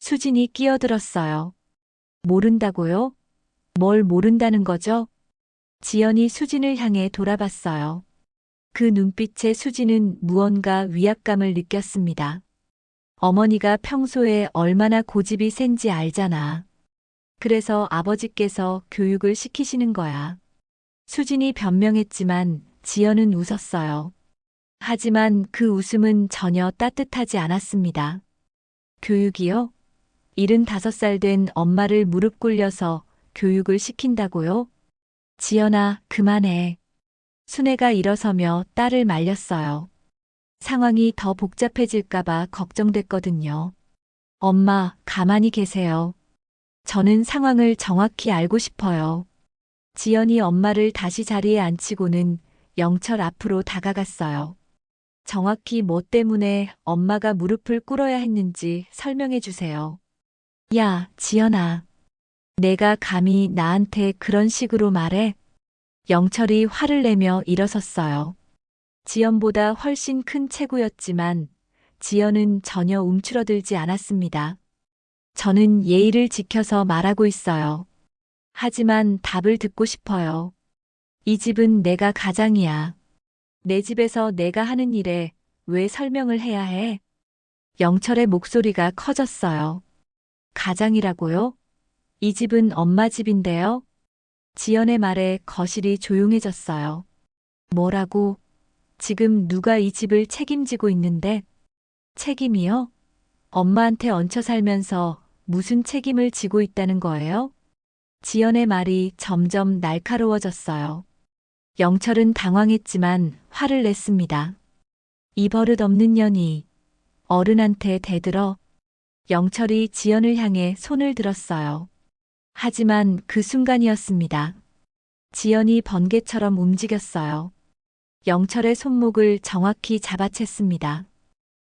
수진이 끼어들었어요. 모른다고요? 뭘 모른다는 거죠? 지연이 수진을 향해 돌아봤어요. 그 눈빛에 수진은 무언가 위압감을 느꼈습니다. 어머니가 평소에 얼마나 고집이 센지 알잖아. 그래서 아버지께서 교육을 시키시는 거야. 수진이 변명했지만 지연은 웃었어요. 하지만 그 웃음은 전혀 따뜻하지 않았습니다. 교육이요? 75살 된 엄마를 무릎 꿇려서 교육을 시킨다고요? 지연아, 그만해. 순애가 일어서며 딸을 말렸어요. 상황이 더 복잡해질까봐 걱정됐거든요. 엄마, 가만히 계세요. 저는 상황을 정확히 알고 싶어요. 지연이 엄마를 다시 자리에 앉히고는 영철 앞으로 다가갔어요. 정확히 뭐 때문에 엄마가 무릎을 꿇어야 했는지 설명해 주세요. 야, 지연아. 내가 감히 나한테 그런 식으로 말해? 영철이 화를 내며 일어섰어요. 지연보다 훨씬 큰 체구였지만 지연은 전혀 움츠러들지 않았습니다. 저는 예의를 지켜서 말하고 있어요. 하지만 답을 듣고 싶어요. 이 집은 내가 가장이야. 내 집에서 내가 하는 일에 왜 설명을 해야 해? 영철의 목소리가 커졌어요. 가장이라고요? 이 집은 엄마 집인데요. 지연의 말에 거실이 조용해졌어요. 뭐라고? 지금 누가 이 집을 책임지고 있는데? 책임이요? 엄마한테 얹혀 살면서 무슨 책임을 지고 있다는 거예요? 지연의 말이 점점 날카로워졌어요. 영철은 당황했지만 화를 냈습니다. 이 버릇 없는 년이 어른한테 대들어. 영철이 지연을 향해 손을 들었어요. 하지만 그 순간이었습니다. 지연이 번개처럼 움직였어요. 영철의 손목을 정확히 잡아챘습니다.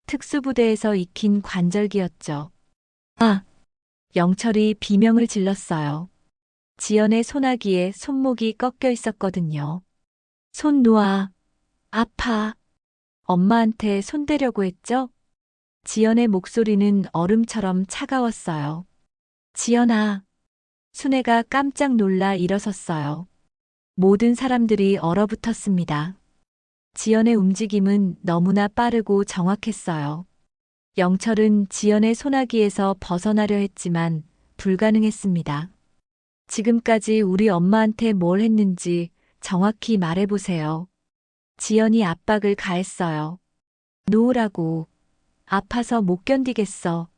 특수부대에서 익힌 관절기였죠. 아! 영철이 비명을 질렀어요. 지연의 소나기에 손목이 꺾여 있었거든요. 손 놓아. 아파. 엄마한테 손대려고 했죠? 지연의 목소리는 얼음처럼 차가웠어요. 지연아. 순애가 깜짝 놀라 일어섰어요. 모든 사람들이 얼어붙었습니다. 지연의 움직임은 너무나 빠르고 정확했어요. 영철은 지연의 소나기에서 벗어나려 했지만 불가능했습니다. 지금까지 우리 엄마한테 뭘 했는지 정확히 말해보세요. 지연이 압박을 가했어요. 놓으라고. 아파서 못 견디겠어.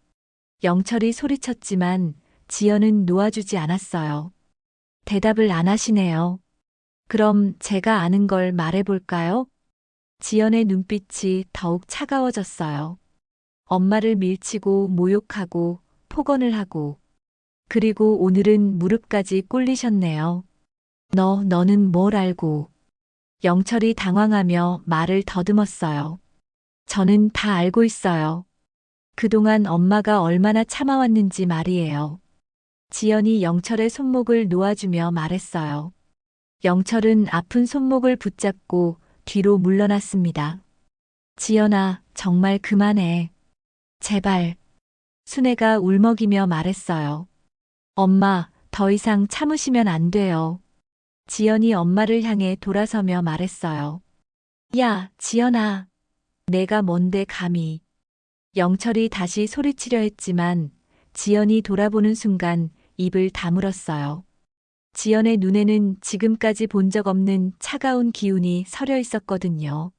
영철이 소리쳤지만 지연은 놓아주지 않았어요. 대답을 안 하시네요. 그럼 제가 아는 걸 말해볼까요? 지연의 눈빛이 더욱 차가워졌어요. 엄마를 밀치고 모욕하고 폭언을 하고 그리고 오늘은 무릎까지 꿇리셨네요. 너는 뭘 알고. 영철이 당황하며 말을 더듬었어요. 저는 다 알고 있어요. 그동안 엄마가 얼마나 참아왔는지 말이에요. 지연이 영철의 손목을 놓아주며 말했어요. 영철은 아픈 손목을 붙잡고 뒤로 물러났습니다. 지연아, 정말 그만해. 제발. 순애가 울먹이며 말했어요. 엄마, 더 이상 참으시면 안 돼요. 지연이 엄마를 향해 돌아서며 말했어요. 야, 지연아. 내가 뭔데 감히. 영철이 다시 소리치려 했지만 지연이 돌아보는 순간 입을 다물었어요. 지연의 눈에는 지금까지 본 적 없는 차가운 기운이 서려 있었거든요.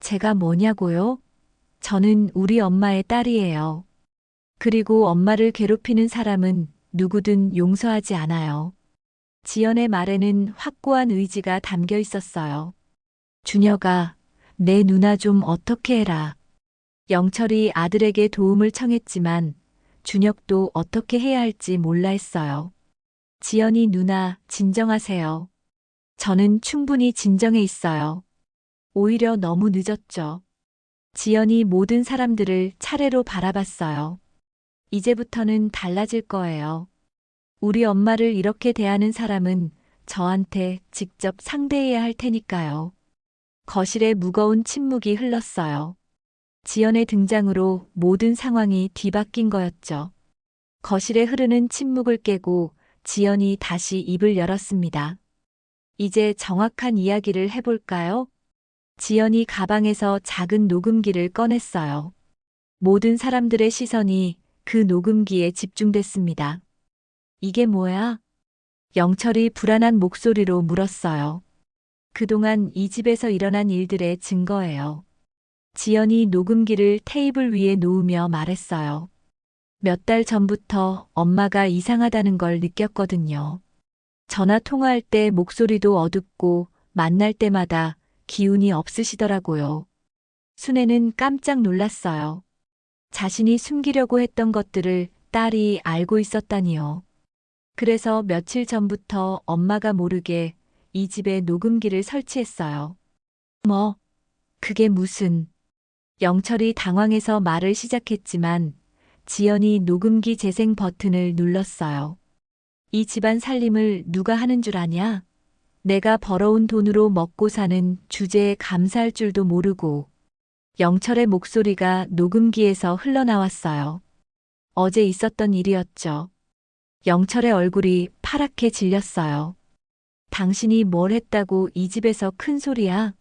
제가 뭐냐고요? 저는 우리 엄마의 딸이에요. 그리고 엄마를 괴롭히는 사람은 누구든 용서하지 않아요. 지연의 말에는 확고한 의지가 담겨 있었어요. 준혁아, 내 누나 좀 어떻게 해라. 영철이 아들에게 도움을 청했지만 준혁도 어떻게 해야 할지 몰라 했어요. 지연이 누나, 진정하세요. 저는 충분히 진정해 있어요. 오히려 너무 늦었죠. 지연이 모든 사람들을 차례로 바라봤어요. 이제부터는 달라질 거예요. 우리 엄마를 이렇게 대하는 사람은 저한테 직접 상대해야 할 테니까요. 거실에 무거운 침묵이 흘렀어요. 지연의 등장으로 모든 상황이 뒤바뀐 거였죠. 거실에 흐르는 침묵을 깨고 지연이 다시 입을 열었습니다. 이제 정확한 이야기를 해볼까요? 지연이 가방에서 작은 녹음기를 꺼냈어요. 모든 사람들의 시선이 그 녹음기에 집중됐습니다. 이게 뭐야? 영철이 불안한 목소리로 물었어요. 그동안 이 집에서 일어난 일들의 증거예요. 지연이 녹음기를 테이블 위에 놓으며 말했어요. 몇 달 전부터 엄마가 이상하다는 걸 느꼈거든요. 전화 통화할 때 목소리도 어둡고 만날 때마다 기운이 없으시더라고요. 순애는 깜짝 놀랐어요. 자신이 숨기려고 했던 것들을 딸이 알고 있었다니요. 그래서 며칠 전부터 엄마가 모르게 이 집에 녹음기를 설치했어요. 뭐, 그게 무슨. 영철이 당황해서 말을 시작했지만 지연이 녹음기 재생 버튼을 눌렀어요. 이 집안 살림을 누가 하는 줄 아냐? 내가 벌어온 돈으로 먹고 사는 주제에 감사할 줄도 모르고. 영철의 목소리가 녹음기에서 흘러나왔어요. 어제 있었던 일이었죠. 영철의 얼굴이 파랗게 질렸어요. 당신이 뭘 했다고 이 집에서 큰 소리야?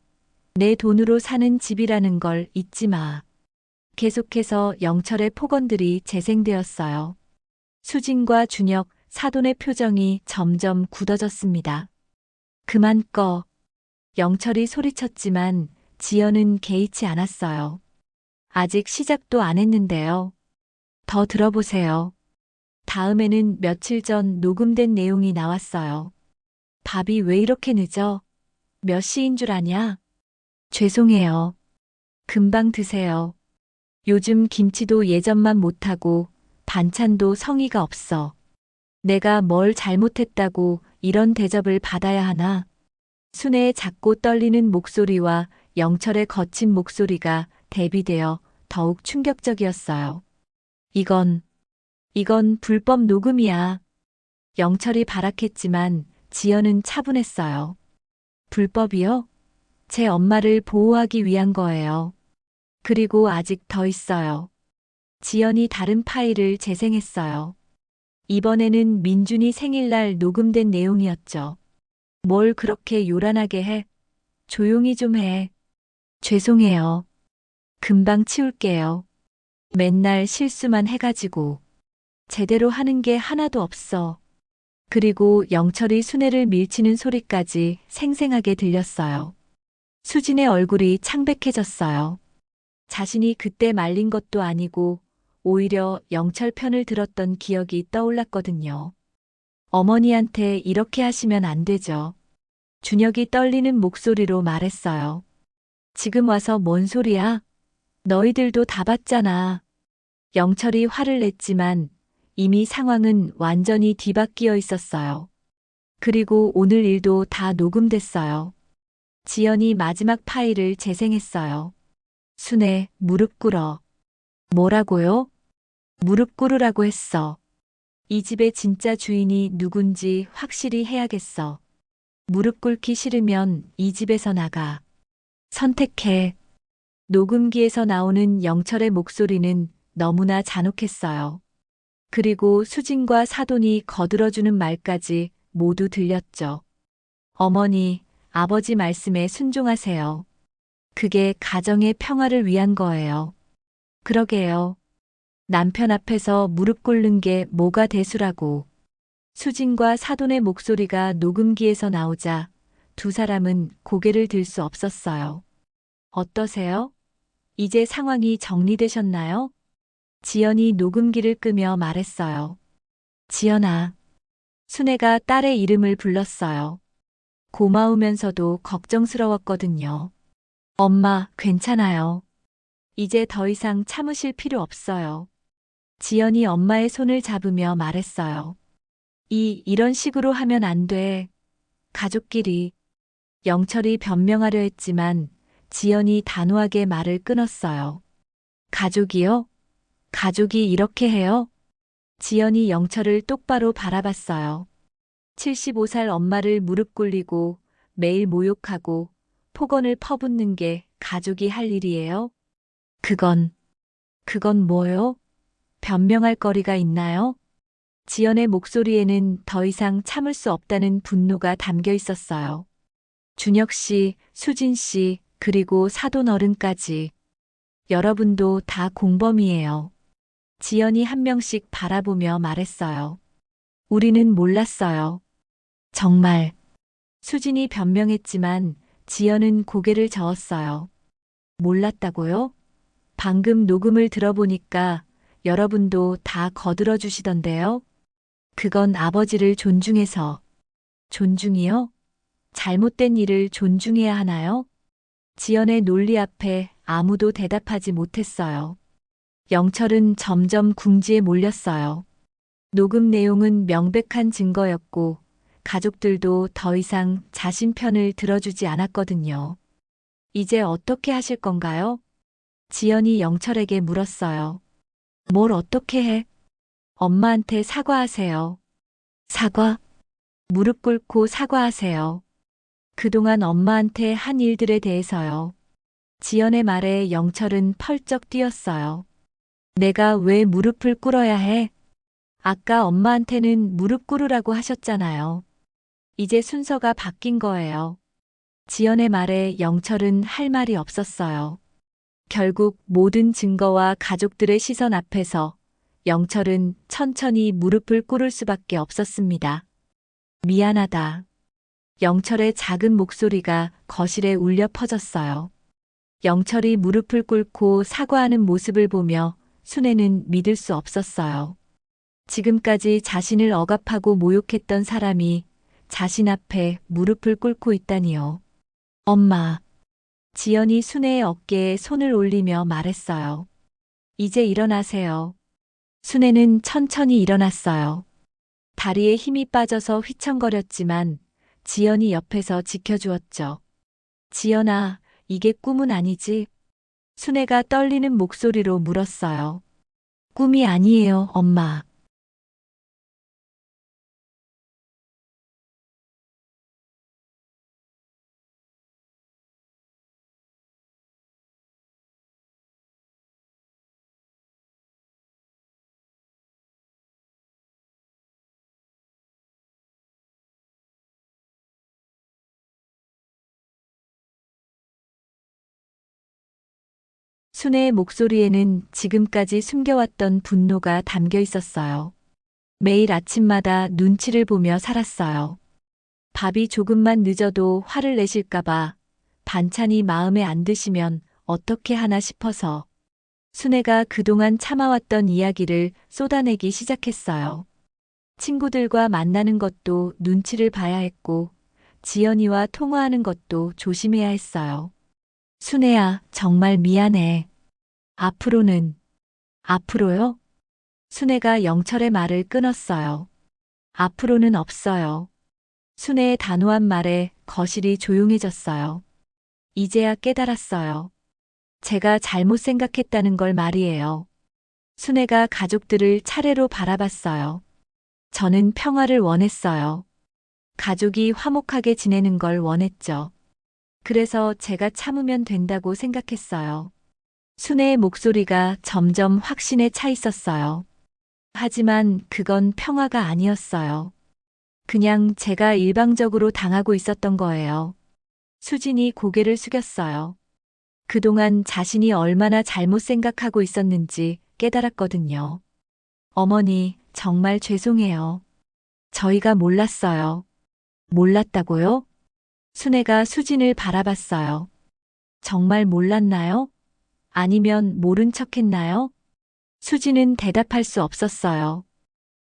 내 돈으로 사는 집이라는 걸 잊지 마. 계속해서 영철의 폭언들이 재생되었어요. 수진과 준혁, 사돈의 표정이 점점 굳어졌습니다. 그만 꺼. 영철이 소리쳤지만 지연은 개의치 않았어요. 아직 시작도 안 했는데요. 더 들어보세요. 다음에는 며칠 전 녹음된 내용이 나왔어요. 밥이 왜 이렇게 늦어? 몇 시인 줄 아냐? 죄송해요. 금방 드세요. 요즘 김치도 예전만 못하고 반찬도 성의가 없어. 내가 뭘 잘못했다고 이런 대접을 받아야 하나? 순애의 작고 떨리는 목소리와 영철의 거친 목소리가 대비되어 더욱 충격적이었어요. 이건 불법 녹음이야. 영철이 발악했지만 지연은 차분했어요. 불법이요? 제 엄마를 보호하기 위한 거예요. 그리고 아직 더 있어요. 지연이 다른 파일을 재생했어요. 이번에는 민준이 생일날 녹음된 내용이었죠. 뭘 그렇게 요란하게 해? 조용히 좀 해. 죄송해요. 금방 치울게요. 맨날 실수만 해가지고. 제대로 하는 게 하나도 없어. 그리고 영철이 순애를 밀치는 소리까지 생생하게 들렸어요. 수진의 얼굴이 창백해졌어요. 자신이 그때 말린 것도 아니고 오히려 영철 편을 들었던 기억이 떠올랐거든요. 어머니한테 이렇게 하시면 안 되죠. 준혁이 떨리는 목소리로 말했어요. 지금 와서 뭔 소리야? 너희들도 다 봤잖아. 영철이 화를 냈지만 이미 상황은 완전히 뒤바뀌어 있었어요. 그리고 오늘 일도 다 녹음됐어요. 지연이 마지막 파일을 재생했어요. 순애, 무릎 꿇어. 뭐라고요? 무릎 꿇으라고 했어. 이 집의 진짜 주인이 누군지 확실히 해야겠어. 무릎 꿇기 싫으면 이 집에서 나가. 선택해. 녹음기에서 나오는 영철의 목소리는 너무나 잔혹했어요. 그리고 수진과 사돈이 거들어주는 말까지 모두 들렸죠. 어머니, 아버지 말씀에 순종하세요. 그게 가정의 평화를 위한 거예요. 그러게요. 남편 앞에서 무릎 꿇는 게 뭐가 대수라고. 수진과 사돈의 목소리가 녹음기에서 나오자 두 사람은 고개를 들 수 없었어요. 어떠세요? 이제 상황이 정리되셨나요? 지연이 녹음기를 끄며 말했어요. 지연아. 순애가 딸의 이름을 불렀어요. 고마우면서도 걱정스러웠거든요. 엄마, 괜찮아요. 이제 더 이상 참으실 필요 없어요. 지연이 엄마의 손을 잡으며 말했어요. 이런 식으로 하면 안 돼. 가족끼리. 영철이 변명하려 했지만 지연이 단호하게 말을 끊었어요. 가족이요? 가족이 이렇게 해요? 지연이 영철을 똑바로 바라봤어요. 75살 엄마를 무릎 꿇리고 매일 모욕하고 폭언을 퍼붓는 게 가족이 할 일이에요? 그건 뭐요? 변명할 거리가 있나요? 지연의 목소리에는 더 이상 참을 수 없다는 분노가 담겨 있었어요. 준혁 씨, 수진 씨, 그리고 사돈 어른까지. 여러분도 다 공범이에요. 지연이 한 명씩 바라보며 말했어요. 우리는 몰랐어요. 정말. 수진이 변명했지만 지연은 고개를 저었어요. 몰랐다고요? 방금 녹음을 들어보니까 여러분도 다 거들어 주시던데요. 그건 아버지를 존중해서. 존중이요? 잘못된 일을 존중해야 하나요? 지연의 논리 앞에 아무도 대답하지 못했어요. 영철은 점점 궁지에 몰렸어요. 녹음 내용은 명백한 증거였고 가족들도 더 이상 자신 편을 들어주지 않았거든요. 이제 어떻게 하실 건가요? 지연이 영철에게 물었어요. 뭘 어떻게 해? 엄마한테 사과하세요. 사과? 무릎 꿇고 사과하세요. 그동안 엄마한테 한 일들에 대해서요. 지연의 말에 영철은 펄쩍 뛰었어요. 내가 왜 무릎을 꿇어야 해? 아까 엄마한테는 무릎 꿇으라고 하셨잖아요. 이제 순서가 바뀐 거예요. 지연의 말에 영철은 할 말이 없었어요. 결국 모든 증거와 가족들의 시선 앞에서 영철은 천천히 무릎을 꿇을 수밖에 없었습니다. 미안하다. 영철의 작은 목소리가 거실에 울려 퍼졌어요. 영철이 무릎을 꿇고 사과하는 모습을 보며 순애는 믿을 수 없었어요. 지금까지 자신을 억압하고 모욕했던 사람이 자신 앞에 무릎을 꿇고 있다니요. 엄마. 지연이 순애의 어깨에 손을 올리며 말했어요. 이제 일어나세요. 순애는 천천히 일어났어요. 다리에 힘이 빠져서 휘청거렸지만 지연이 옆에서 지켜주었죠. 지연아, 이게 꿈은 아니지? 순애가 떨리는 목소리로 물었어요. 꿈이 아니에요, 엄마. 순애의 목소리에는 지금까지 숨겨왔던 분노가 담겨 있었어요. 매일 아침마다 눈치를 보며 살았어요. 밥이 조금만 늦어도 화를 내실까봐, 반찬이 마음에 안 드시면 어떻게 하나 싶어서 순애가 그동안 참아왔던 이야기를 쏟아내기 시작했어요. 친구들과 만나는 것도 눈치를 봐야 했고, 지연이와 통화하는 것도 조심해야 했어요. 순애야, 정말 미안해. 앞으로요? 순애가 영철의 말을 끊었어요. 앞으로는 없어요. 순애의 단호한 말에 거실이 조용해졌어요. 이제야 깨달았어요. 제가 잘못 생각했다는 걸 말이에요. 순애가 가족들을 차례로 바라봤어요. 저는 평화를 원했어요. 가족이 화목하게 지내는 걸 원했죠. 그래서 제가 참으면 된다고 생각했어요. 순애의 목소리가 점점 확신에 차 있었어요. 하지만 그건 평화가 아니었어요. 그냥 제가 일방적으로 당하고 있었던 거예요. 수진이 고개를 숙였어요. 그동안 자신이 얼마나 잘못 생각하고 있었는지 깨달았거든요. 어머니, 정말 죄송해요. 저희가 몰랐어요. 몰랐다고요? 순애가 수진을 바라봤어요. 정말 몰랐나요? 아니면 모른 척 했나요? 수진은 대답할 수 없었어요.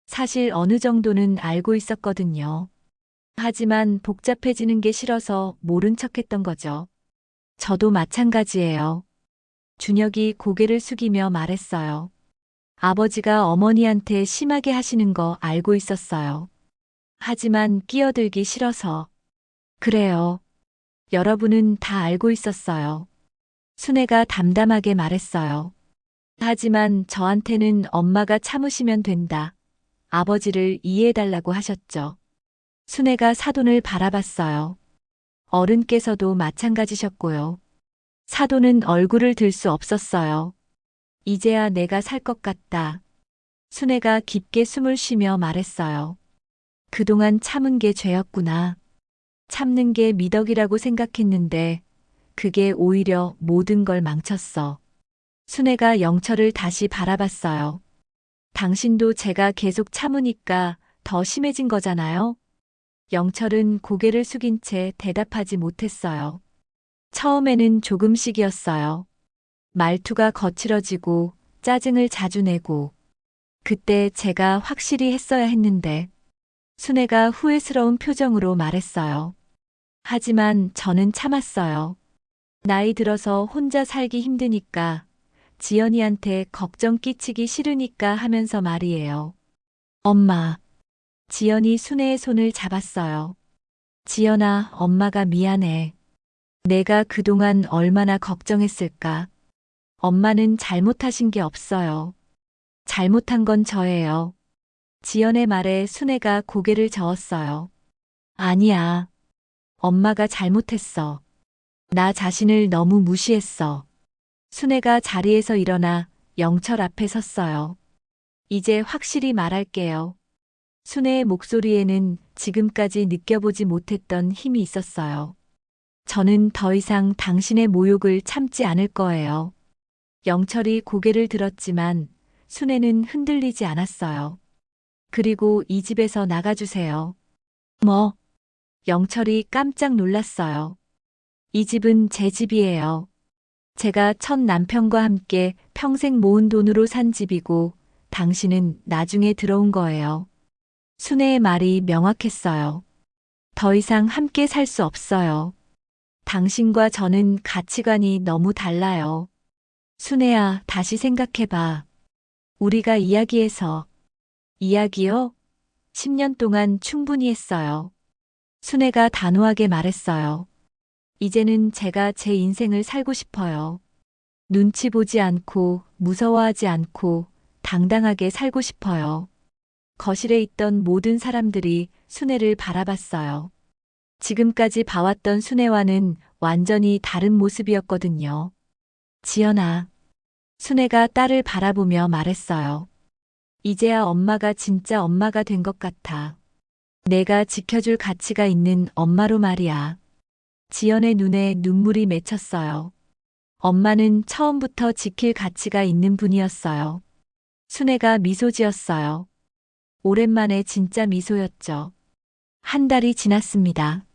사실 어느 정도는 알고 있었거든요. 하지만 복잡해지는 게 싫어서 모른 척 했던 거죠. 저도 마찬가지예요. 준혁이 고개를 숙이며 말했어요. 아버지가 어머니한테 심하게 하시는 거 알고 있었어요. 하지만 끼어들기 싫어서. 그래요. 여러분은 다 알고 있었어요. 순애가 담담하게 말했어요. 하지만 저한테는 엄마가 참으시면 된다. 아버지를 이해해달라고 하셨죠. 순애가 사돈을 바라봤어요. 어른께서도 마찬가지셨고요. 사돈은 얼굴을 들 수 없었어요. 이제야 내가 살 것 같다. 순애가 깊게 숨을 쉬며 말했어요. 그동안 참은 게 죄였구나. 참는 게 미덕이라고 생각했는데 그게 오히려 모든 걸 망쳤어. 순애가 영철을 다시 바라봤어요. 당신도 제가 계속 참으니까 더 심해진 거잖아요? 영철은 고개를 숙인 채 대답하지 못했어요. 처음에는 조금씩이었어요. 말투가 거칠어지고 짜증을 자주 내고. 그때 제가 확실히 했어야 했는데. 순애가 후회스러운 표정으로 말했어요. 하지만 저는 참았어요. 나이 들어서 혼자 살기 힘드니까, 지연이한테 걱정 끼치기 싫으니까 하면서 말이에요. 엄마. 지연이 순애의 손을 잡았어요. 지연아, 엄마가 미안해. 내가 그동안 얼마나 걱정했을까. 엄마는 잘못하신 게 없어요. 잘못한 건 저예요. 지연의 말에 순애가 고개를 저었어요. 아니야. 엄마가 잘못했어. 나 자신을 너무 무시했어. 순애가 자리에서 일어나 영철 앞에 섰어요. 이제 확실히 말할게요. 순애의 목소리에는 지금까지 느껴보지 못했던 힘이 있었어요. 저는 더 이상 당신의 모욕을 참지 않을 거예요. 영철이 고개를 들었지만 순애는 흔들리지 않았어요. 그리고 이 집에서 나가주세요. 뭐? 영철이 깜짝 놀랐어요. 이 집은 제 집이에요. 제가 첫 남편과 함께 평생 모은 돈으로 산 집이고 당신은 나중에 들어온 거예요. 순애의 말이 명확했어요. 더 이상 함께 살 수 없어요. 당신과 저는 가치관이 너무 달라요. 순애야, 다시 생각해봐. 우리가 이야기해서. 이야기요? 10년 동안 충분히 했어요. 순애가 단호하게 말했어요. 이제는 제가 제 인생을 살고 싶어요. 눈치 보지 않고 무서워하지 않고 당당하게 살고 싶어요. 거실에 있던 모든 사람들이 순애를 바라봤어요. 지금까지 봐왔던 순애와는 완전히 다른 모습이었거든요. 지연아. 순애가 딸을 바라보며 말했어요. 이제야 엄마가 진짜 엄마가 된 것 같아. 내가 지켜줄 가치가 있는 엄마로 말이야. 지연의 눈에 눈물이 맺혔어요. 엄마는 처음부터 지킬 가치가 있는 분이었어요. 순애가 미소 지었어요. 오랜만에 진짜 미소였죠. 한 달이 지났습니다.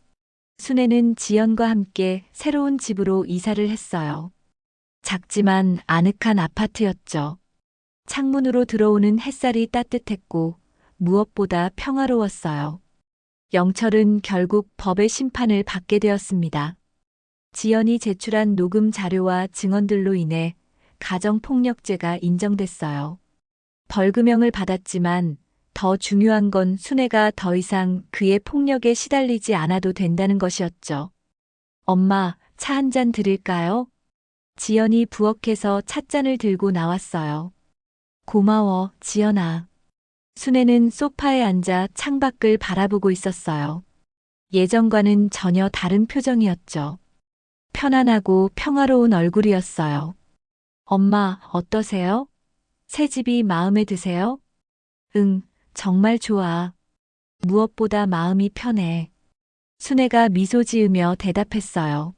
순애는 지연과 함께 새로운 집으로 이사를 했어요. 작지만 아늑한 아파트였죠. 창문으로 들어오는 햇살이 따뜻했고 무엇보다 평화로웠어요. 영철은 결국 법의 심판을 받게 되었습니다. 지연이 제출한 녹음 자료와 증언들로 인해 가정폭력죄가 인정됐어요. 벌금형을 받았지만 더 중요한 건 순애가 더 이상 그의 폭력에 시달리지 않아도 된다는 것이었죠. 엄마, 차 한 잔 드릴까요? 지연이 부엌에서 찻잔을 들고 나왔어요. 고마워, 지연아. 순애는 소파에 앉아 창밖을 바라보고 있었어요. 예전과는 전혀 다른 표정이었죠. 편안하고 평화로운 얼굴이었어요. 엄마, 어떠세요? 새 집이 마음에 드세요? 응, 정말 좋아. 무엇보다 마음이 편해. 순애가 미소 지으며 대답했어요.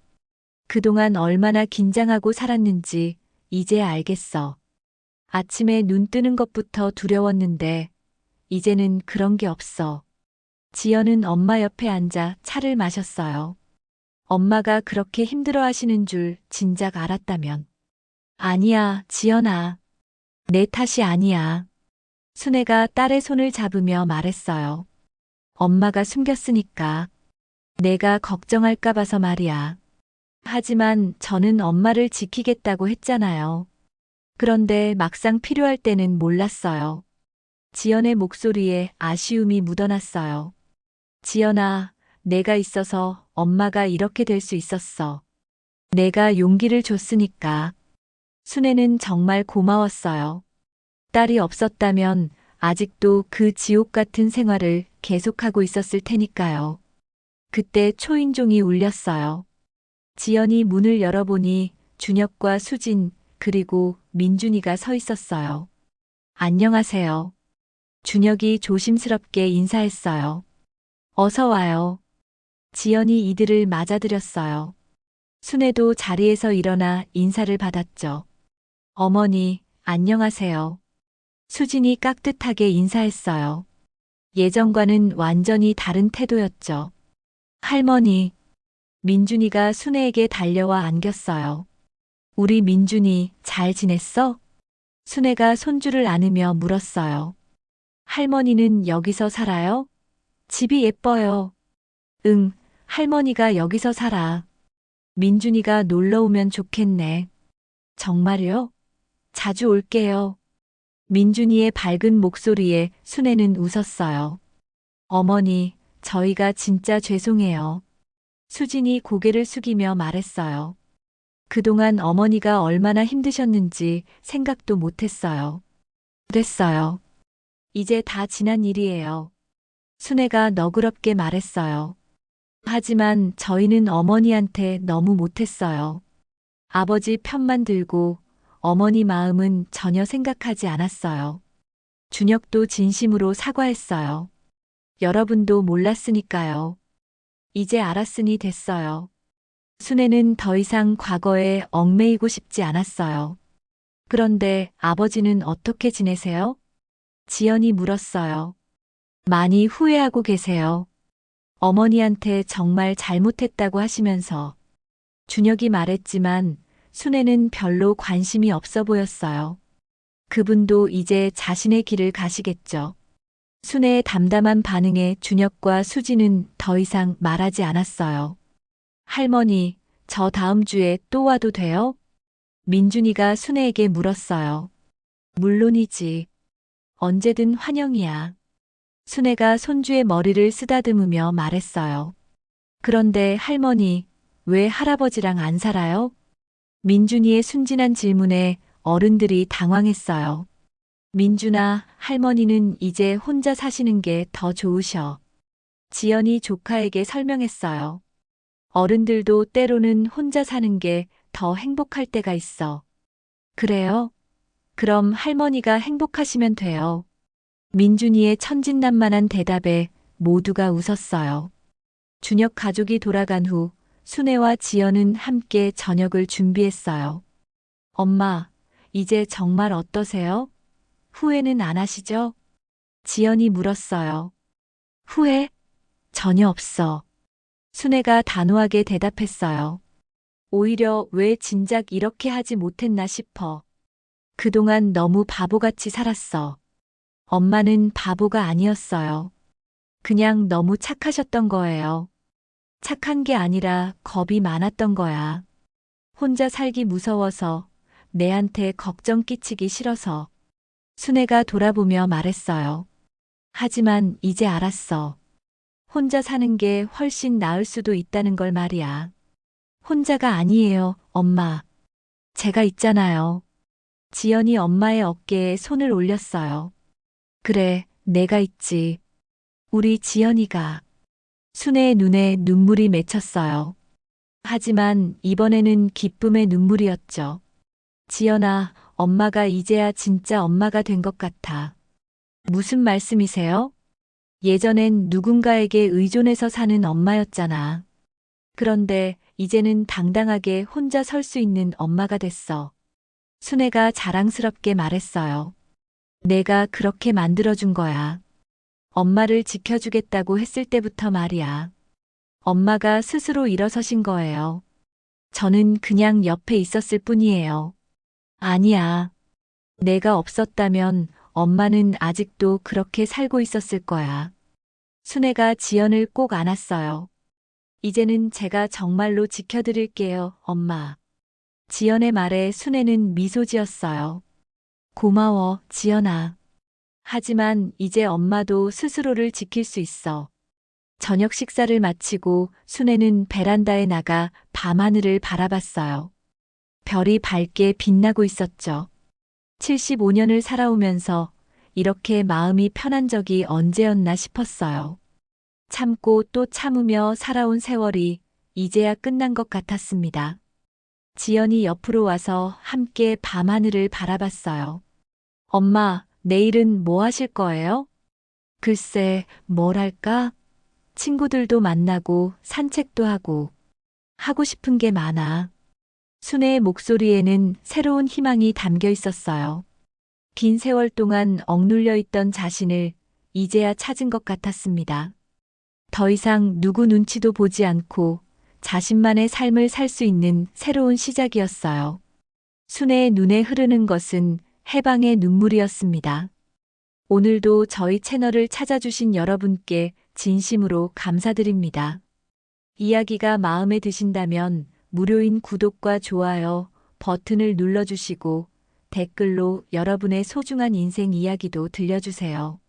그동안 얼마나 긴장하고 살았는지 이제 알겠어. 아침에 눈 뜨는 것부터 두려웠는데 이제는 그런 게 없어. 지연은 엄마 옆에 앉아 차를 마셨어요. 엄마가 그렇게 힘들어 하시는 줄 진작 알았다면. 아니야, 지연아. 내 탓이 아니야. 순애가 딸의 손을 잡으며 말했어요. 엄마가 숨겼으니까. 내가 걱정할까 봐서 말이야. 하지만 저는 엄마를 지키겠다고 했잖아요. 그런데 막상 필요할 때는 몰랐어요. 지연의 목소리에 아쉬움이 묻어났어요. 지연아, 내가 있어서 엄마가 이렇게 될 수 있었어. 내가 용기를 줬으니까. 순애는 정말 고마웠어요. 딸이 없었다면 아직도 그 지옥 같은 생활을 계속하고 있었을 테니까요. 그때 초인종이 울렸어요. 지연이 문을 열어보니 준혁과 수진 그리고 민준이가 서 있었어요. 안녕하세요. 준혁이 조심스럽게 인사했어요. 어서 와요. 지연이 이들을 맞아들였어요. 순애도 자리에서 일어나 인사를 받았죠. 어머니, 안녕하세요. 수진이 깍듯하게 인사했어요. 예전과는 완전히 다른 태도였죠. 할머니, 민준이가 순애에게 달려와 안겼어요. 우리 민준이 잘 지냈어? 순애가 손주를 안으며 물었어요. 할머니는 여기서 살아요? 집이 예뻐요. 응, 할머니가 여기서 살아. 민준이가 놀러 오면 좋겠네. 정말요? 자주 올게요. 민준이의 밝은 목소리에 순애는 웃었어요. 어머니, 저희가 진짜 죄송해요. 수진이 고개를 숙이며 말했어요. 그동안 어머니가 얼마나 힘드셨는지 생각도 못했어요. 그랬어요. 이제 다 지난 일이에요. 순애가 너그럽게 말했어요. 하지만 저희는 어머니한테 너무 못했어요. 아버지 편만 들고 어머니 마음은 전혀 생각하지 않았어요. 준혁도 진심으로 사과했어요. 여러분도 몰랐으니까요. 이제 알았으니 됐어요. 순애는 더 이상 과거에 얽매이고 싶지 않았어요. 그런데 아버지는 어떻게 지내세요? 지연이 물었어요. 많이 후회하고 계세요. 어머니한테 정말 잘못했다고 하시면서. 준혁이 말했지만 순애는 별로 관심이 없어 보였어요. 그분도 이제 자신의 길을 가시겠죠. 순애의 담담한 반응에 준혁과 수지는 더 이상 말하지 않았어요. 할머니, 저 다음 주에 또 와도 돼요? 민준이가 순애에게 물었어요. 물론이지. 언제든 환영이야. 순애가 손주의 머리를 쓰다듬으며 말했어요. 그런데 할머니, 왜 할아버지랑 안 살아요? 민준이의 순진한 질문에 어른들이 당황했어요. 민준아, 할머니는 이제 혼자 사시는 게 더 좋으셔. 지연이 조카에게 설명했어요. 어른들도 때로는 혼자 사는 게 더 행복할 때가 있어. 그래요? 그럼 할머니가 행복하시면 돼요. 민준이의 천진난만한 대답에 모두가 웃었어요. 준혁 가족이 돌아간 후 순애와 지연은 함께 저녁을 준비했어요. 엄마, 이제 정말 어떠세요? 후회는 안 하시죠? 지연이 물었어요. 후회? 전혀 없어. 순애가 단호하게 대답했어요. 오히려 왜 진작 이렇게 하지 못했나 싶어. 그동안 너무 바보같이 살았어. 엄마는 바보가 아니었어요. 그냥 너무 착하셨던 거예요. 착한 게 아니라 겁이 많았던 거야. 혼자 살기 무서워서, 내한테 걱정 끼치기 싫어서. 순애가 돌아보며 말했어요. 하지만 이제 알았어. 혼자 사는 게 훨씬 나을 수도 있다는 걸 말이야. 혼자가 아니에요, 엄마. 제가 있잖아요. 지연이 엄마의 어깨에 손을 올렸어요. 그래, 내가 있지. 우리 지연이가. 순애의 눈에 눈물이 맺혔어요. 하지만 이번에는 기쁨의 눈물이었죠. 지연아, 엄마가 이제야 진짜 엄마가 된 것 같아. 무슨 말씀이세요? 예전엔 누군가에게 의존해서 사는 엄마였잖아. 그런데 이제는 당당하게 혼자 설 수 있는 엄마가 됐어. 순애가 자랑스럽게 말했어요. 내가 그렇게 만들어준 거야. 엄마를 지켜주겠다고 했을 때부터 말이야. 엄마가 스스로 일어서신 거예요. 저는 그냥 옆에 있었을 뿐이에요. 아니야. 내가 없었다면 엄마는 아직도 그렇게 살고 있었을 거야. 순애가 지연을 꼭 안았어요. 이제는 제가 정말로 지켜드릴게요, 엄마. 지연의 말에 순애는 미소 지었어요. 고마워, 지연아. 하지만 이제 엄마도 스스로를 지킬 수 있어. 저녁 식사를 마치고 순애는 베란다에 나가 밤하늘을 바라봤어요. 별이 밝게 빛나고 있었죠. 75년을 살아오면서 이렇게 마음이 편한 적이 언제였나 싶었어요. 참고 또 참으며 살아온 세월이 이제야 끝난 것 같았습니다. 지연이 옆으로 와서 함께 밤하늘을 바라봤어요. 엄마, 내일은 뭐 하실 거예요? 글쎄, 뭘 할까? 친구들도 만나고 산책도 하고 싶은 게 많아. 순애의 목소리에는 새로운 희망이 담겨 있었어요. 긴 세월 동안 억눌려 있던 자신을 이제야 찾은 것 같았습니다. 더 이상 누구 눈치도 보지 않고 자신만의 삶을 살 수 있는 새로운 시작이었어요. 순애의 눈에 흐르는 것은 해방의 눈물이었습니다. 오늘도 저희 채널을 찾아주신 여러분께 진심으로 감사드립니다. 이야기가 마음에 드신다면 무료인 구독과 좋아요 버튼을 눌러주시고 댓글로 여러분의 소중한 인생 이야기도 들려주세요.